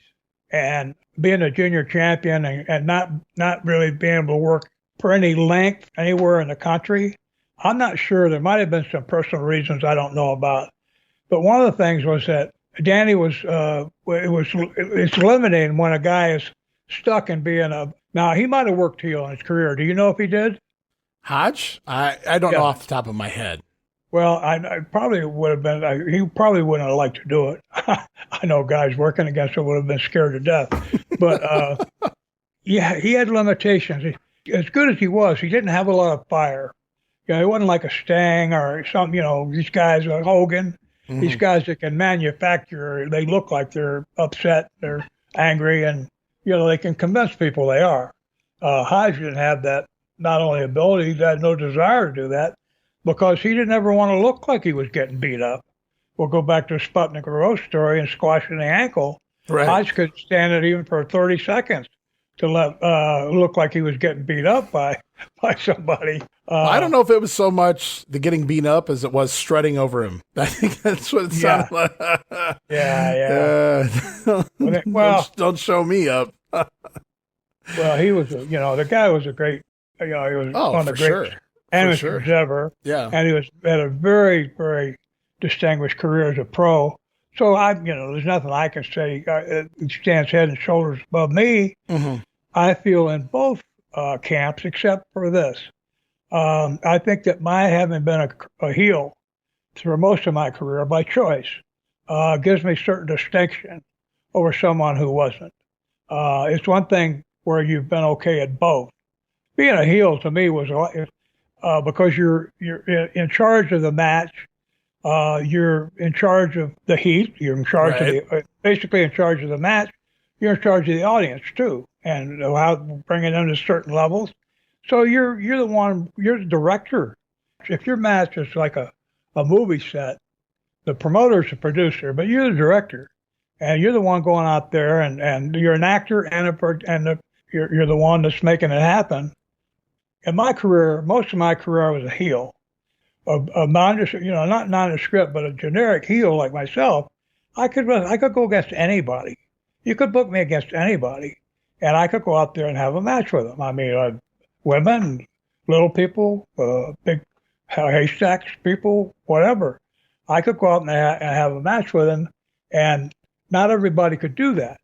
and being a junior champion and not really being able to work for any length anywhere in the country, I'm not sure. There might have been some personal reasons I don't know about. But one of the things was that Danny it's limiting when a guy is stuck in being now he might have worked heel in his career. Do you know if he did? Hodge? I don't know off the top of my head. Well, I probably would have been, he probably wouldn't have liked to do it. I know guys working against him would have been scared to death. But yeah, he had limitations. As good as he was, he didn't have a lot of fire. He wasn't like a Stang or some, these guys like Hogan. Mm-hmm. These guys that can manufacture, they look like they're upset, they're angry, and, they can convince people they are. Hodge didn't have that, not only ability, he had no desire to do that, because he didn't ever want to look like he was getting beat up. We'll go back to the Sputnik Rose story and squashing the ankle. Right. Hodge could stand it even for 30 seconds to let look like he was getting beat up by somebody. I don't know if it was so much the getting beat up as it was strutting over him. I think that's what it sounded like. Yeah. Well, don't show me up. Well, he was, the guy was a great, he was one of the great amateurs ever. Yeah. And he had a very, very distinguished career as a pro. So there's nothing I can say. He stands head and shoulders above me. Mm-hmm. I feel in both camps, except for this. I think that my having been a heel through most of my career by choice gives me certain distinction over someone who wasn't. It's one thing where you've been okay at both. Being a heel to me was because you're in charge of the match. You're in charge of the heat. You're in charge of basically in charge of the match. You're in charge of the audience too, and bringing them to certain levels. So you're the one. You're the director. If your match is like a movie set, the promoter's the producer, but you're the director, and you're the one going out there, and you're an actor you're the one that's making it happen. In my career, most of my career, I was a heel. Not nondescript, but a generic heel like myself. I could go against anybody. You could book me against anybody, and I could go out there and have a match with them. I mean, women, little people, big haystacks people, whatever. I could go out and have a match with them, and not everybody could do that.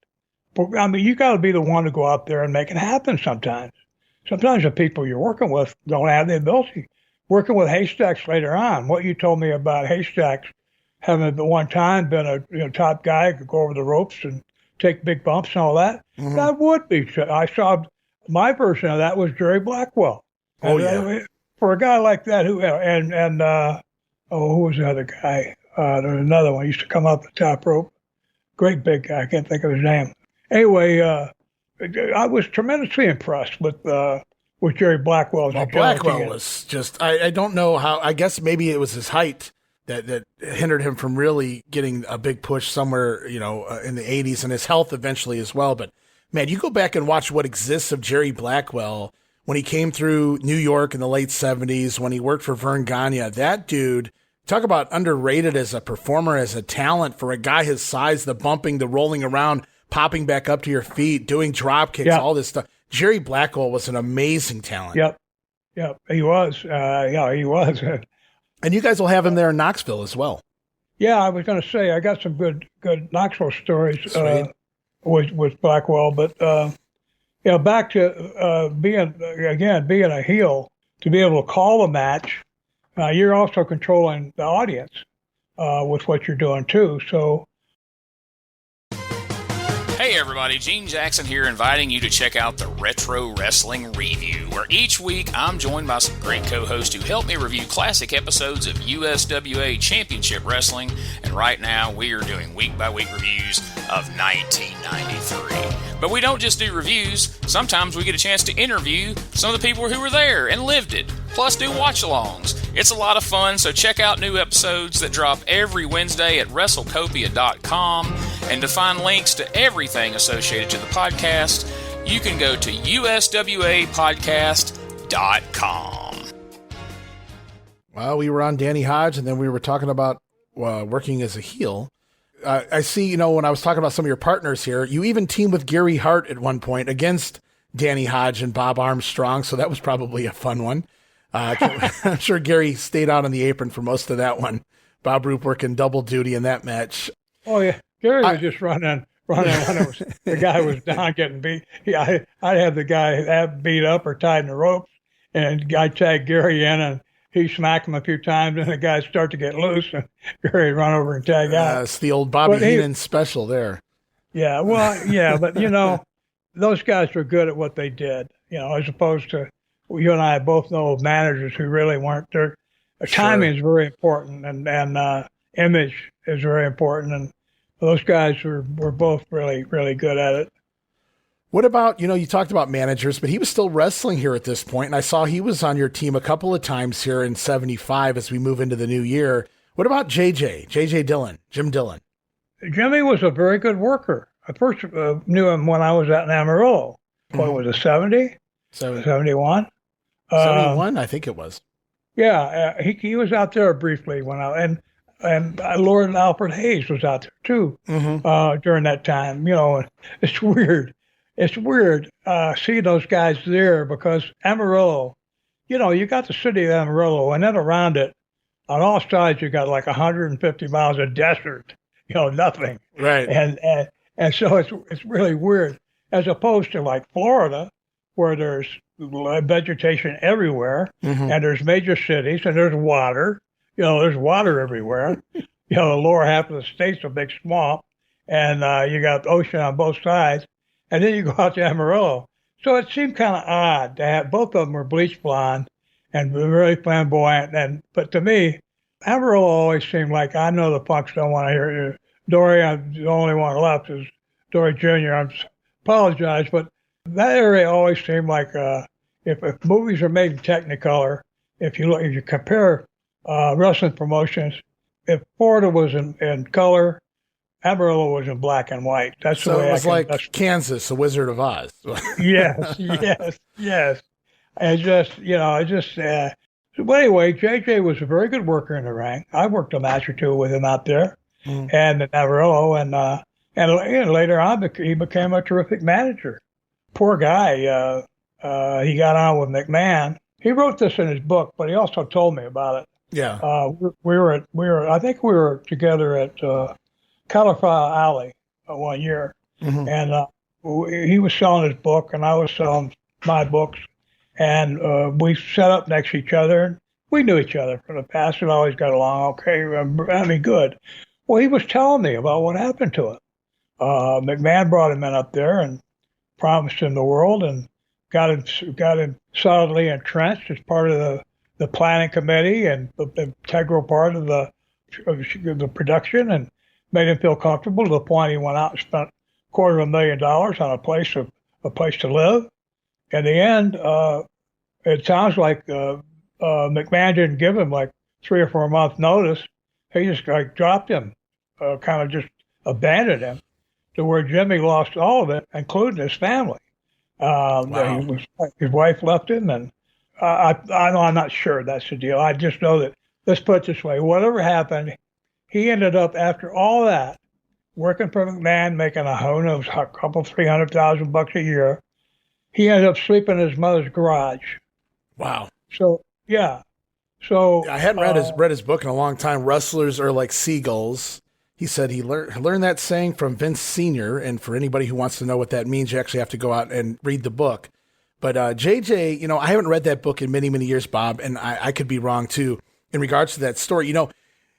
But, I mean, you got to be the one to go out there and make it happen sometimes. Sometimes the people you're working with don't have the ability. Working with haystacks later on, what you told me about haystacks, having at one time been a top guy, could go over the ropes and take big bumps and all that, mm-hmm. That would be. I saw my version of that was Jerry Blackwell. Oh, and, for a guy like that, who was the other guy? There's another one. He used to come up the top rope. Great big guy. I can't think of his name. Anyway, I was tremendously impressed with Jerry Blackwell's agility. Blackwell was just, I don't know how, I guess maybe it was his height that hindered him from really getting a big push somewhere, in the 80s, and his health eventually as well. But man, you go back and watch what exists of Jerry Blackwell when he came through New York in the late 70s, when he worked for Vern Gagne. That dude, talk about underrated as a performer, as a talent for a guy his size, the bumping, the rolling around, popping back up to your feet, doing drop kicks, all this stuff. Jerry Blackwell was an amazing talent. Yep, he was. He was. And you guys will have him there in Knoxville as well. Yeah, I was going to say, I got some good Knoxville stories with Blackwell. But, back to being a heel, to be able to call a match, you're also controlling the audience with what you're doing, too. So. Hey everybody, Gene Jackson here, inviting you to check out the Retro Wrestling Review, where each week I'm joined by some great co-hosts who help me review classic episodes of USWA Championship Wrestling, and right now we are doing week-by-week reviews of 1993. But we don't just do reviews, sometimes we get a chance to interview some of the people who were there and lived it, plus do watch-alongs. It's a lot of fun, so check out new episodes that drop every Wednesday at WrestleCopia.com, and to find links to everything associated to the podcast, you can go to USWApodcast.com. Well, we were on Danny Hodge, and then we were talking about working as a heel. I see, when I was talking about some of your partners here, you even teamed with Gary Hart at one point against Danny Hodge and Bob Armstrong, so that was probably a fun one. I'm sure Gary stayed out on the apron for most of that one. Bob Roop working double duty in that match. Oh, yeah. Gary was just running when the guy was down getting beat. I'd have the guy beat up or tied in the ropes, and I tagged Gary in, and he smacked him a few times, and the guys start to get loose, and Gary run over and tag out. It's the old Bobby Heenan special there. Yeah, well, yeah, but, those guys were good at what they did, as opposed to you and I both know managers who really weren't there. Timing is very important, and image is very important, and those guys were both really, really good at it. What about, you talked about managers, but he was still wrestling here at this point, and I saw he was on your team a couple of times here in 75 as we move into the new year. What about JJ Dillon, Jim Dillon? Jimmy was a very good worker. I first knew him when I was at Amarillo. What was it, 70? 71? 71, I think it was. Yeah, he was out there briefly and Lord Alfred Hayes was out there too during that time. It's weird. It's weird seeing those guys there because Amarillo, you got the city of Amarillo, and then around it, on all sides, you got like 150 miles of desert. Nothing. Right. And so it's really weird, as opposed to like Florida, where there's vegetation everywhere, and there's major cities, and there's water. There's water everywhere. The lower half of the state's a big swamp, and you got the ocean on both sides, and then you go out to Amarillo. So it seemed kind of odd to have both of them were bleach blonde and really flamboyant. But to me, Amarillo always seemed like, I know the punks don't want to hear you. Dory, I'm the only one left is Dory Jr. I apologize, but that area always seemed like if movies are made in Technicolor, if you compare wrestling promotions, if Florida was in color, Amarillo was in black and white. That's so the way it was like Kansas, the Wizard of Oz. yes. And but anyway, JJ was a very good worker in the ring. I worked a match or two with him out there, and in Amarillo, and later on he became a terrific manager. Poor guy, he got on with McMahon. He wrote this in his book, but he also told me about it. Yeah. I think we were together at Cauliflower Alley one year, and he was selling his book, and I was selling my books, and we sat up next to each other, and we knew each other from the past and always got along okay. Good. Well, he was telling me about what happened to him. McMahon brought him in up there and promised him the world, and got him solidly entrenched as part of the planning committee and the integral part of the production, and made him feel comfortable to the point he went out and spent $250,000 on a place to live. In the end, it sounds like McMahon didn't give him like 3 or 4 months notice. He just dropped him, kind of just abandoned him, to where Jimmy lost all of it, including his family. Wow. His wife left him, and I'm not sure that's the deal. I just know that, let's put it this way, whatever happened, he ended up, after all that, working for McMahon, making a couple $300,000 a year. He ended up sleeping in his mother's garage. Wow. So, yeah. So I hadn't read his book in a long time. Wrestlers are like seagulls. He said he learned that saying from Vince Sr., and for anybody who wants to know what that means, you actually have to go out and read the book. But JJ, I haven't read that book in many, many years, Bob, and I could be wrong too in regards to that story.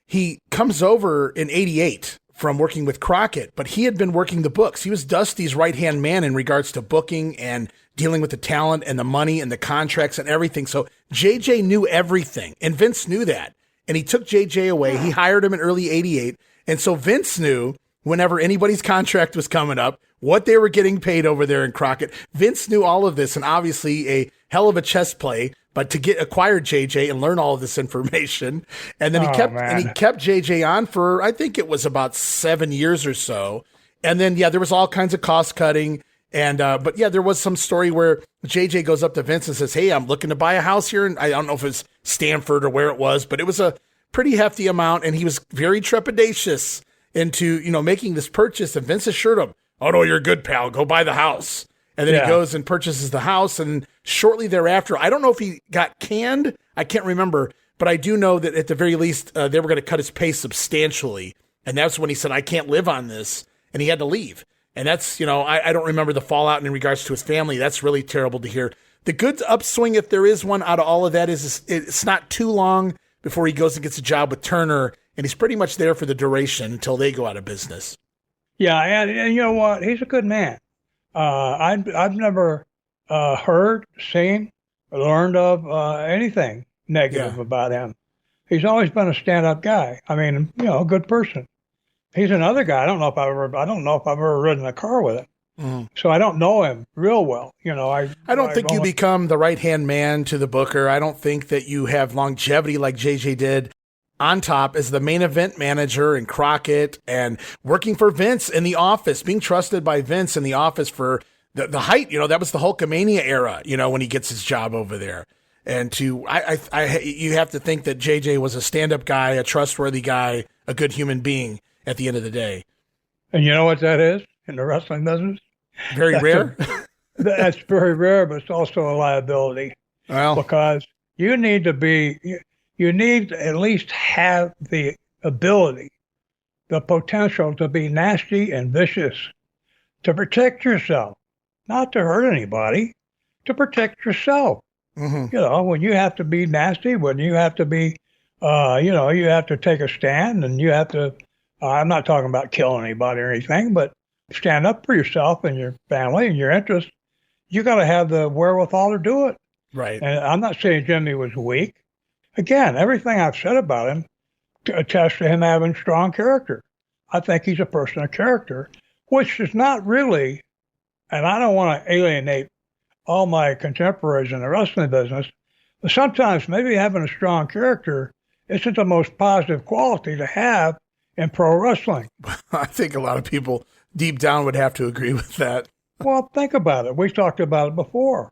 He comes over in '88 from working with Crockett, but he had been working the books. He was Dusty's right-hand man in regards to booking and dealing with the talent and the money and the contracts and everything. So JJ knew everything, and Vince knew that. And he took JJ away. He hired him in early '88. And so Vince knew whenever anybody's contract was coming up, what they were getting paid over there in Crockett. Vince knew all of this, and obviously a hell of a chess play, but to acquired JJ and learn all of this information. And then he kept JJ on for, I think it was about 7 years or so. And then, there was all kinds of cost cutting. And, but there was some story where JJ goes up to Vince and says, "Hey, I'm looking to buy a house here." And I don't know if it's Stanford or where it was, but it was a pretty hefty amount. And he was very trepidatious into, making this purchase. And Vince assured him, "Oh no, you're good, pal. Go buy the house." And then he goes and purchases the house. And shortly thereafter, I don't know if he got canned. I can't remember, but I do know that at the very least, they were going to cut his pay substantially. And that's when he said, "I can't live on this." And he had to leave. And that's, I don't remember the fallout in regards to his family. That's really terrible to hear. The good upswing, if there is one out of all of that, is it's not too long before he goes and gets a job with Turner. And he's pretty much there for the duration until they go out of business. Yeah, and you know what? He's a good man. I've never heard, seen, or learned of anything negative about him. He's always been a stand-up guy. I mean, a good person. He's another guy. I don't know if I've ever ridden in a car with him. Mm. So I don't know him real well. I don't think you become the right-hand man to the booker. I don't think that you have longevity like JJ did on top as the main event manager in Crockett and working for Vince in the office, being trusted by Vince in the office for the height. That was the Hulkamania era, when he gets his job over there. And you have to think that JJ was a stand-up guy, a trustworthy guy, a good human being at the end of the day. And you know what that is in the wrestling business? Very rare? That's very rare, but it's also a liability. Well, because you need to at least have the ability, the potential to be nasty and vicious, to protect yourself, not to hurt anybody, to protect yourself. Mm-hmm. When you have to be nasty, when you have to be, you have to take a stand, and you have to, I'm not talking about killing anybody or anything, but stand up for yourself and your family and your interests. You got to have the wherewithal to do it. Right. And I'm not saying Jimmy was weak. Again, everything I've said about him attests to him having strong character. I think he's a person of character, which is not really, and I don't want to alienate all my contemporaries in the wrestling business, but sometimes maybe having a strong character isn't the most positive quality to have in pro wrestling. I think a lot of people deep down would have to agree with that. Well, think about it. We talked about it before.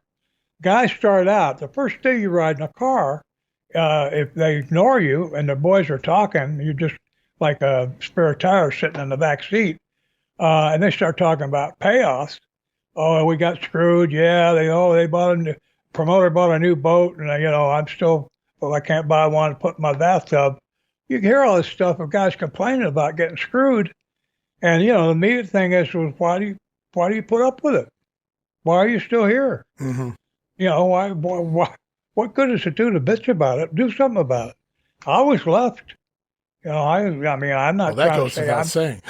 Guys start out, the first day you ride in a car, if they ignore you and the boys are talking, you're just like a spare tire sitting in the back seat, and they start talking about payoffs. Oh, we got screwed. Yeah, they bought promoter bought a new boat, and I can't buy one to put in my bathtub. You can hear all this stuff of guys complaining about getting screwed, and the immediate thing is, well, why do you put up with it? Why are you still here? Mm-hmm. Why? What good does it do to bitch about it? Do something about it. I was left. I'm not. Well, that goes without saying.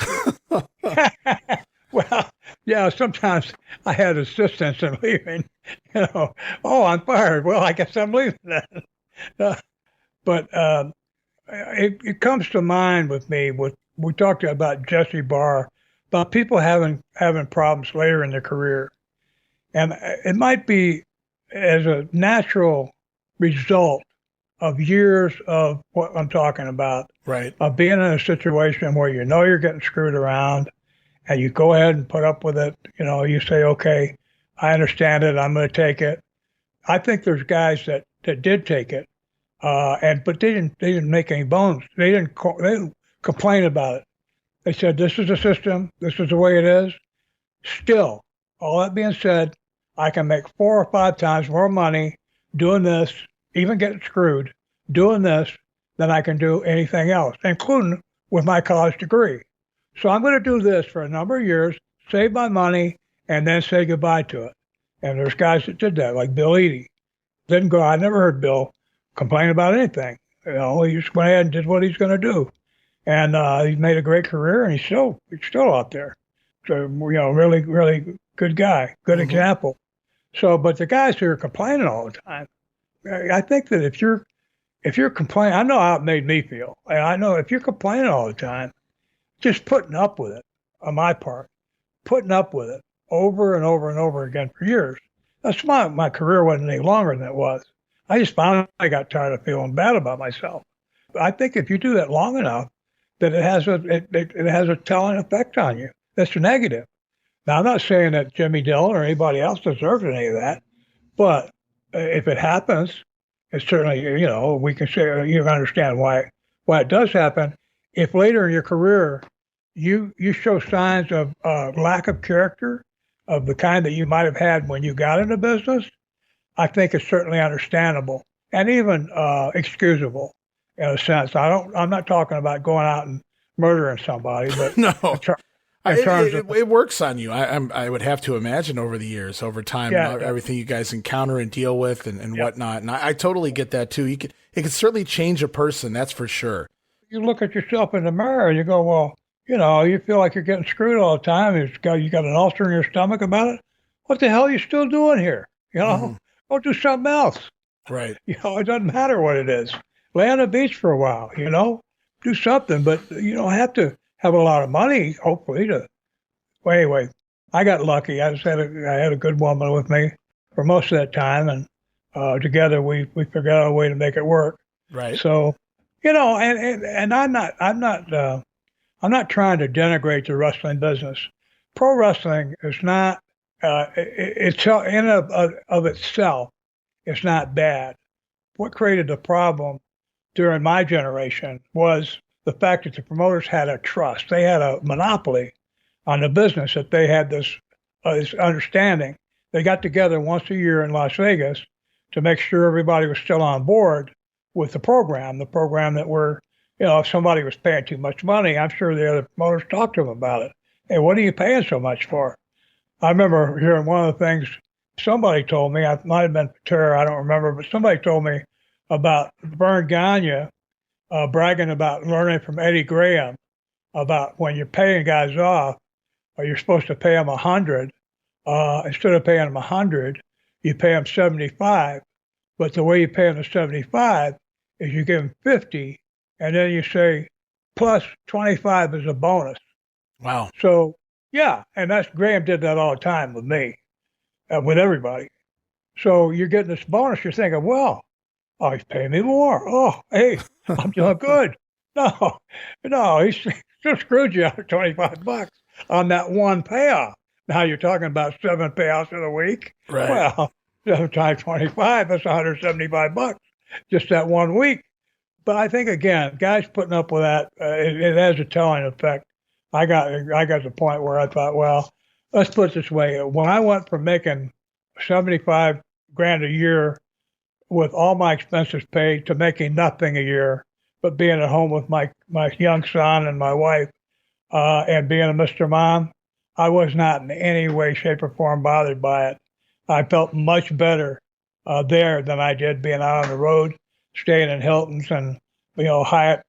Well, yeah. Sometimes I had assistants in leaving. Oh, I'm fired. Well, I guess I'm leaving then. But it comes to mind with me. We talked about Jesse Barr about people having problems later in their career. And it might be as a natural result of years of what I'm talking about, right? Of being in a situation where you know you're getting screwed around, and you go ahead and put up with it. You know, you say, okay, I understand it. I'm going to take it. I think there's guys that did take it, but they didn't make any bones. They didn't complain about it. They said, this is the system. This is the way it is. Still, all that being said, I can make 4 or 5 times more money doing this, even getting screwed, doing this, than I can do anything else, including with my college degree. So I'm going to do this for a number of years, save my money, and then say goodbye to it. And there's guys that did that, like Bill Eadie. Didn't go. I never heard Bill complain about anything. You know, he just went ahead and did what he's going to do. And he's made a great career, and he's still out there. So, you know, really, really good guy, good example. So, but the guys who are complaining all the time, I think that if you're complaining, I know how it made me feel. And I know if you're complaining all the time, just putting up with it on my part, putting up with it over and over and over again for years. That's my career wasn't any longer than it was. I just finally got tired of feeling bad about myself. I think if you do that long enough, that it has a telling effect on you. That's negative. Now, I'm not saying that Jimmy Dillon or anybody else deserves any of that, but if it happens, it's certainly, you know, we can say you understand why it does happen. If later in your career you show signs of lack of character of the kind that you might have had when you got into business, I think it's certainly understandable and even excusable in a sense. I'm not talking about going out and murdering somebody, but no. It works on you. I would have to imagine over the years, over time, everything you guys encounter and deal with and whatnot. And I totally get that too. It can certainly change a person. That's for sure. You look at yourself in the mirror and you go, well, you know, you feel like you're getting screwed all the time. You got an ulcer in your stomach about it. What the hell are you still doing here? You know, go do something else. Right. You know, it doesn't matter what it is. Lay on the beach for a while, you know, do something, but you don't have to have a lot of money, hopefully, to. Well, anyway, I got lucky. I had a good woman with me for most of that time, and together we figured out a way to make it work. Right. So, you know, and I'm not trying to denigrate the wrestling business. Pro wrestling is not it's in of itself. It's not bad. What created the problem during my generation was the fact that the promoters had a trust. They had a monopoly on the business, that they had this understanding. They got together once a year in Las Vegas to make sure everybody was still on board with the program that we're, you know, if somebody was paying too much money, I'm sure the other promoters talked to them about it. Hey, what are you paying so much for? I remember hearing one of the things somebody told me, I might have been Pater, I don't remember, but somebody told me about Vern Gagne bragging about learning from Eddie Graham about when you're paying guys off, or you're supposed to pay them 100. Instead of paying them 100, you pay them 75. But the way you pay them the 75 is you give them 50, and then you say plus 25 is a bonus. Wow. So yeah, and Graham did that all the time with me, with everybody. So you're getting this bonus. You're thinking, well, oh, he's paying me more. Oh, hey, I'm doing good. No, he still screwed you out of $25 on that one payoff. Now you're talking about 7 payoffs in a week. Right. Well, 7 times 25, that's $175 just that 1 week. But I think, again, guys putting up with that, it has a telling effect. I got to the point where I thought, well, let's put it this way. When I went from making $75,000 a year with all my expenses paid to making nothing a year, but being at home with my young son and my wife, and being a Mr. Mom, I was not in any way, shape, or form bothered by it. I felt much better there than I did being out on the road, staying in Hilton's and, you know, Hyatt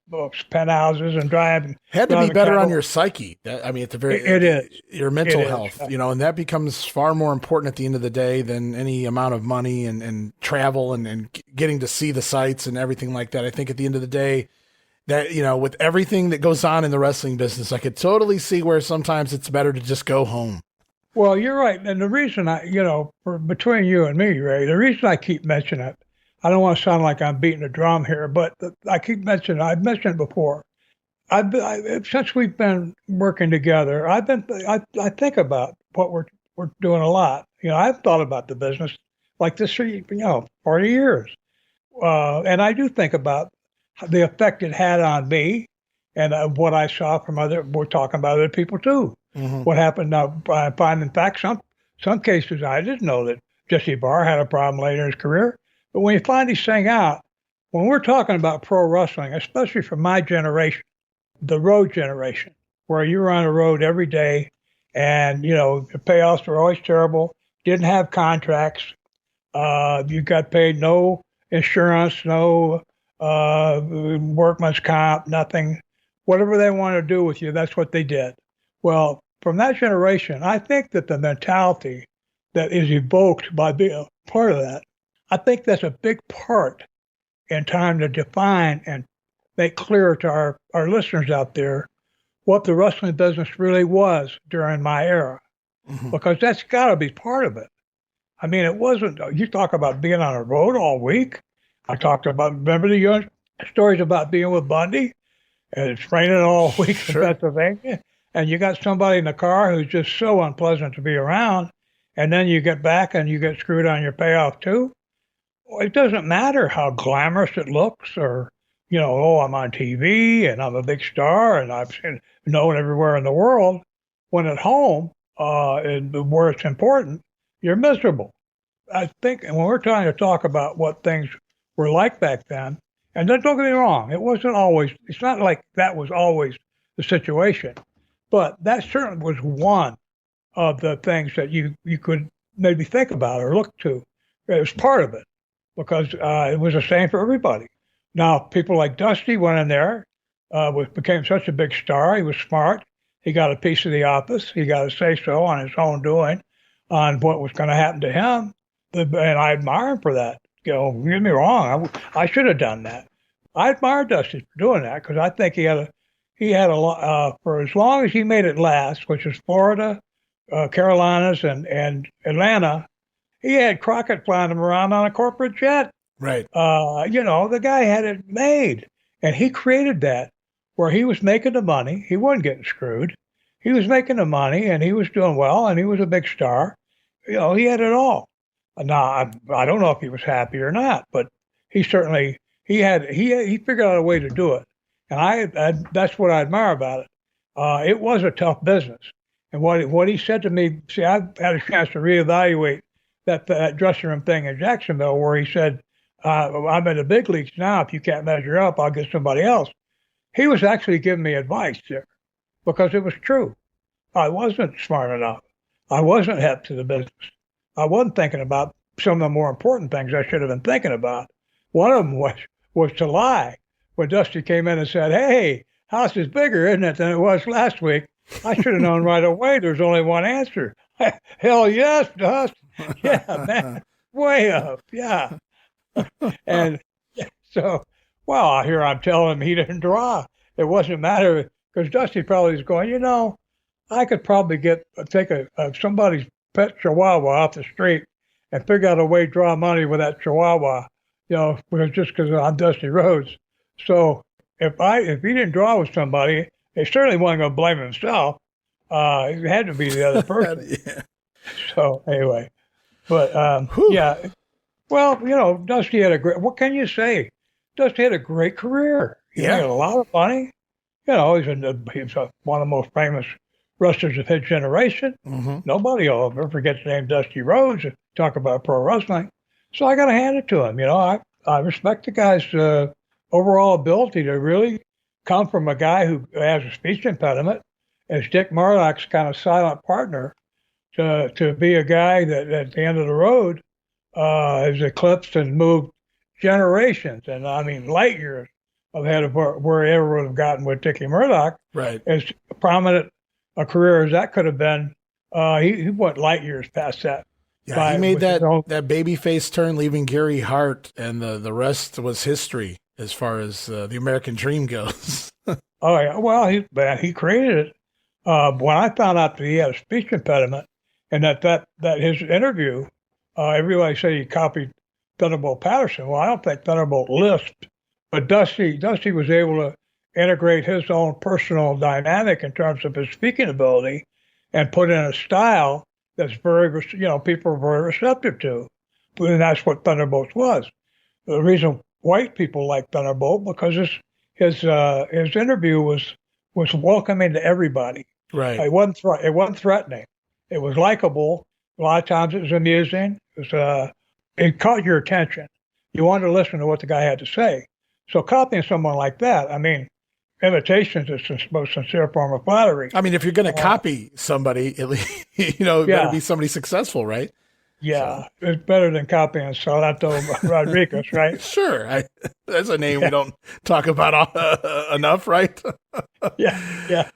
penthouses and driving. Had to be better on your psyche. I mean, at the very, it is your mental health, you know, and that becomes far more important at the end of the day than any amount of money and travel and getting to see the sights and everything like that. I think at the end of the day, that, with everything that goes on in the wrestling business, I could totally see where sometimes it's better to just go home. Well, you're right. And the reason between you and me, Ray, the reason I keep mentioning it, I don't want to sound like I'm beating a drum here, but I've mentioned it before. Since we've been working together, I think about what we're doing a lot. I've thought about the business like this for 40 years. And I do think about the effect it had on me and what I saw from we're talking about other people too. Mm-hmm. What happened now, I find, in fact, some cases I didn't know that Jesse Barr had a problem later in his career. But when you find these things out, when we're talking about pro wrestling, especially for my generation, the road generation, where you were on the road every day and, the payoffs were always terrible, didn't have contracts, you got paid no insurance, no workman's comp, nothing. Whatever they wanted to do with you, that's what they did. Well, from that generation, I think that the mentality that is evoked by being a part of that, I think that's a big part in time to define and make clear to our listeners out there what the wrestling business really was during my era. Mm-hmm. Because that's got to be part of it. I mean, it wasn't, you talk about being on the road all week. I talked about, remember the stories about being with Bundy? And it's raining all week in Pennsylvania. And you got somebody in the car who's just so unpleasant to be around. And then you get back and you get screwed on your payoff too. Well, it doesn't matter how glamorous it looks or, I'm on TV and I'm a big star and I'm known everywhere in the world. When at home, where it's important, you're miserable. I think, and when we're trying to talk about what things were like back then, and don't get me wrong, it's not like that was always the situation, but that certainly was one of the things that you could maybe think about or look to. It was part of it because it was the same for everybody. Now, people like Dusty went in there, became such a big star. He was smart. He got a piece of the office. He got a say-so on his own doing on what was going to happen to him. And I admire him for that. Don't get me wrong. I should have done that. I admire Dusty for doing that because I think he had a lot for as long as he made it last, which is Florida, Carolinas, and Atlanta. He had Crockett flying him around on a corporate jet. Right. The guy had it made, and he created that where he was making the money. He wasn't getting screwed. He was making the money, and he was doing well, and he was a big star. He had it all. Now, I don't know if he was happy or not, but he certainly he figured out a way to do it, and I that's what I admire about it. It was a tough business, and what he said to me. See, I've had a chance to reevaluate that dressing room thing in Jacksonville, where he said, "I'm in the big leagues now. If you can't measure up, I'll get somebody else." He was actually giving me advice there because it was true. I wasn't smart enough. I wasn't hip to the business. I wasn't thinking about some of the more important things I should have been thinking about. One of them was to lie. When Dusty came in and said, "Hey, house is bigger, isn't it, than it was last week?" I should have known right away there's only one answer. Hell yes, Dust. Yeah, man. Way up. Yeah. And so, here I'm telling him he didn't draw. It wasn't matter because Dusty probably was going, I could probably take somebody's pet chihuahua off the street and figure out a way to draw money with that chihuahua, just because I'm Dusty Rhodes. So if he didn't draw with somebody, they certainly wasn't going to blame himself. It had to be the other person. Yeah. So anyway, but yeah. Well, Dusty had what can you say? Dusty had a great career. He made a lot of money. He's one of the most famous wrestlers of his generation. Mm-hmm. Nobody will ever forget the name Dusty Rhodes and talk about pro wrestling. So I got to hand it to him. I respect the guy's overall ability to really come from a guy who has a speech impediment as Dick Murdoch's kind of silent partner to be a guy that at the end of the road has eclipsed and moved generations, and I mean light years ahead of where he ever would have gotten with Dickie Murdoch. Right. As prominent a career as that could have been, he went light years past that. Yeah, he made that babyface turn, leaving Gary Hart, and the rest was history. as far as the American dream goes. Oh, yeah. Well, he created it. When I found out that he had a speech impediment and that his interview, everybody said he copied Thunderbolt Patterson. Well, I don't think Thunderbolt lisped, but Dusty was able to integrate his own personal dynamic in terms of his speaking ability and put in a style that's people are very receptive to. And that's what Thunderbolt was. The reason white people like Thunderbolt because his interview was welcoming to everybody. Right. It wasn't threatening. It was likable. A lot of times it was amusing. It caught your attention. You wanted to listen to what the guy had to say. So copying someone like that, I mean, imitation is the most sincere form of flattery. I mean, if you're going to copy somebody, at least, it better be somebody successful, right? Yeah, so. It's better than copying Salento Rodriguez, right? Sure. That's a name we don't talk about enough, right? Yeah.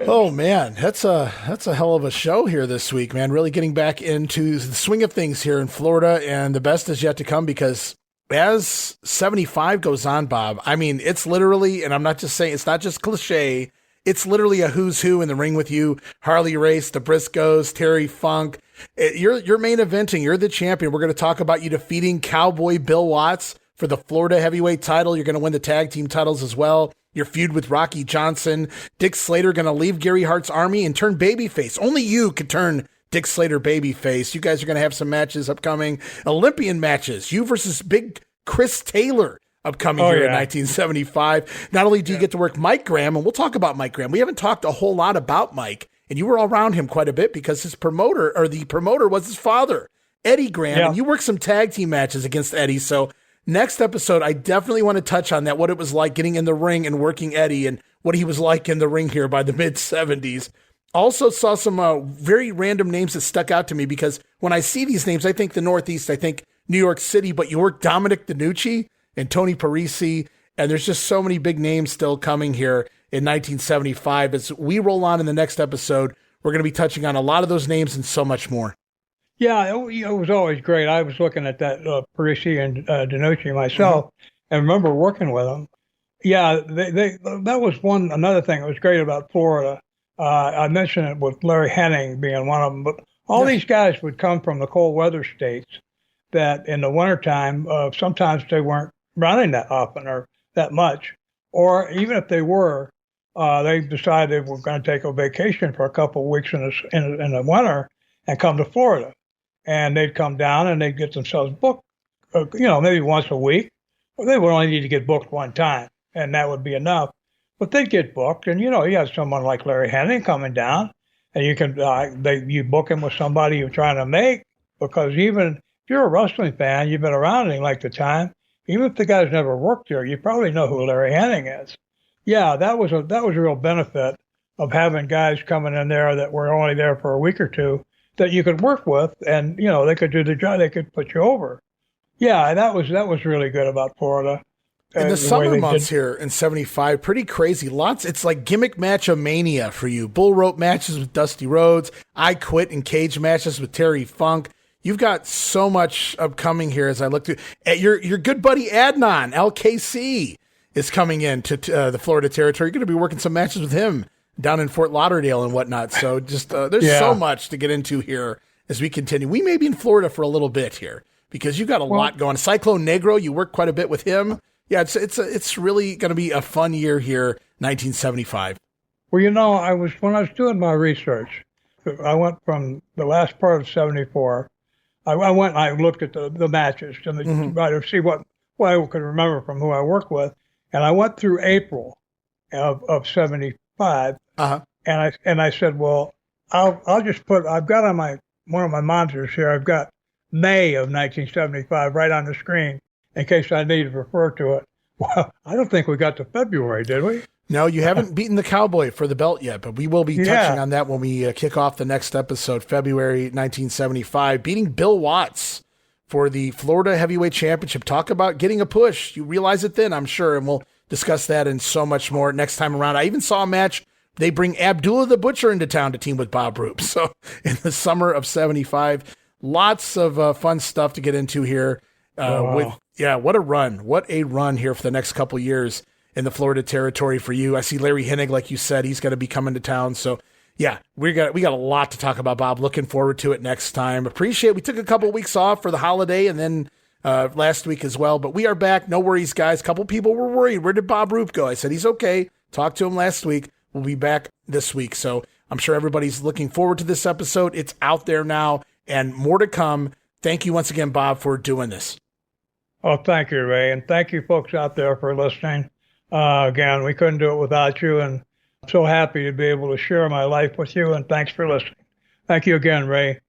Oh man, that's a hell of a show here this week, man. Really getting back into the swing of things here in Florida, and the best is yet to come because as 75 goes on, Bob, I mean, it's literally, and I'm not just saying, it's not just cliche, it's literally a who's who in the ring with you. Harley Race, the Briscoes, Terry Funk. You're main eventing. You're the champion. We're going to talk about you defeating Cowboy Bill Watts for the Florida heavyweight title. You're going to win the tag team titles as well. Your feud with Rocky Johnson. Dick Slater going to leave Gary Hart's army and turn babyface. Only you could turn Dick Slater babyface. You guys are going to have some matches upcoming. Olympian matches. You versus Big Chris Taylor upcoming here in 1975. Not only do you get to work Mike Graham, and we'll talk about Mike Graham. We haven't talked a whole lot about Mike, and you were all around him quite a bit because the promoter was his father, Eddie Graham, and you worked some tag team matches against Eddie. So next episode, I definitely want to touch on that, what it was like getting in the ring and working Eddie and what he was like in the ring here by the mid-70s. Also saw some very random names that stuck out to me because when I see these names, I think the Northeast, I think New York City, but you work Dominic DiNucci and Tony Parisi, and there's just so many big names still coming here in 1975. As we roll on in the next episode, we're going to be touching on a lot of those names and so much more. Yeah, it was always great. I was looking at that Parisi and DiNucci myself and remember working with them. Yeah, that was another thing that was great about Florida. I mentioned it with Larry Henning being one of them, but all these guys would come from the cold weather states that in the wintertime, sometimes they weren't running that often or that much. Or even if they were, they decided they were going to take a vacation for a couple of weeks in the winter and come to Florida. And they'd come down and they'd get themselves booked, maybe once a week. Or they would only need to get booked one time, and that would be enough. But they'd get booked, and you have someone like Larry Henning coming down, and you can you book him with somebody you're trying to make, because even if you're a wrestling fan, you've been around any length of time, even if the guy's never worked there, you probably know who Larry Henning is. Yeah, that was a real benefit of having guys coming in there that were only there for a week or two that you could work with, and they could do the job, they could put you over. Yeah, that was really good about Florida. In the summer months here in 75, pretty crazy. It's like gimmick match-a-mania for you. Bull rope matches with Dusty Rhodes, I Quit and cage matches with Terry Funk. You've got so much upcoming here as I look through. Your good buddy Adnan, LKC, is coming in to the Florida territory. You're going to be working some matches with him down in Fort Lauderdale and whatnot. So just there's so much to get into here as we continue. We may be in Florida for a little bit here because you've got a lot going. Cyclone Negro, you work quite a bit with him. Yeah, it's really going to be a fun year here, 1975. Well, when I was doing my research, I went from the last part of 74. I went and I looked at the matches and try to see what I could remember from who I worked with, and I went through April of 75, and I said, well, I'll just I've got on one of my monitors here, I've got May of 1975 right on the screen, in case I need to refer to it. Well, I don't think we got to February, did we? No, you haven't beaten the Cowboy for the belt yet, but we will be touching on that when we kick off the next episode, February 1975, beating Bill Watts for the Florida Heavyweight Championship. Talk about getting a push. You realize it then, I'm sure, and we'll discuss that and so much more next time around. I even saw a match. They bring Abdullah the Butcher into town to team with Bob Roop. So in the summer of 75, lots of fun stuff to get into here. Wow. What a run. What a run here for the next couple years in the Florida territory for you. I see Larry Hennig, like you said, he's going to be coming to town. So yeah, we got a lot to talk about, Bob. Looking forward to it next time. Appreciate we took a couple weeks off for the holiday and then last week as well, but we are back. No worries, guys. A couple people were worried. Where did Bob Roop go? I said, he's okay. Talked to him last week. We'll be back this week. So I'm sure everybody's looking forward to this episode. It's out there now and more to come. Thank you once again, Bob, for doing this. Oh, thank you, Ray. And thank you folks out there for listening. Again, we couldn't do it without you. And I'm so happy to be able to share my life with you. And thanks for listening. Thank you again, Ray.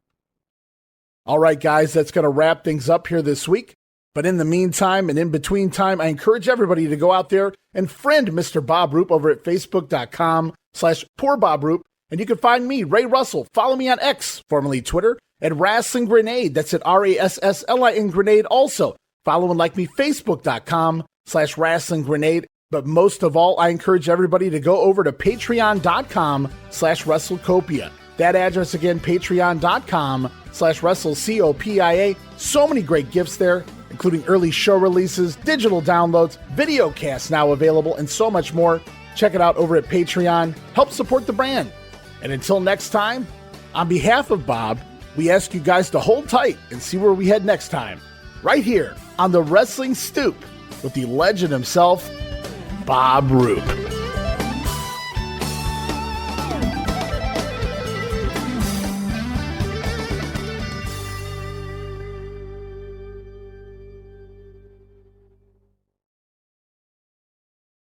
All right, guys, that's going to wrap things up here this week. But in the meantime and in between time, I encourage everybody to go out there and friend Mr. Bob Roop over at facebook.com/PoorBobRoop. And you can find me, Ray Russell. Follow me on X, formerly Twitter, at Wrestling Grenade. That's at RASSLIN Grenade. Also, follow and like me, facebook.com/Wrestling Grenade. But most of all, I encourage everybody to go over to patreon.com/WrestleCopia. That address again, patreon.com/WrestleCopia. So many great gifts there, including early show releases, digital downloads, video casts now available, and so much more. Check it out over at Patreon. Help support the brand. And until next time, on behalf of Bob, we ask you guys to hold tight and see where we head next time. Right here on the Wrestling Stoop with the legend himself, Bob Roop.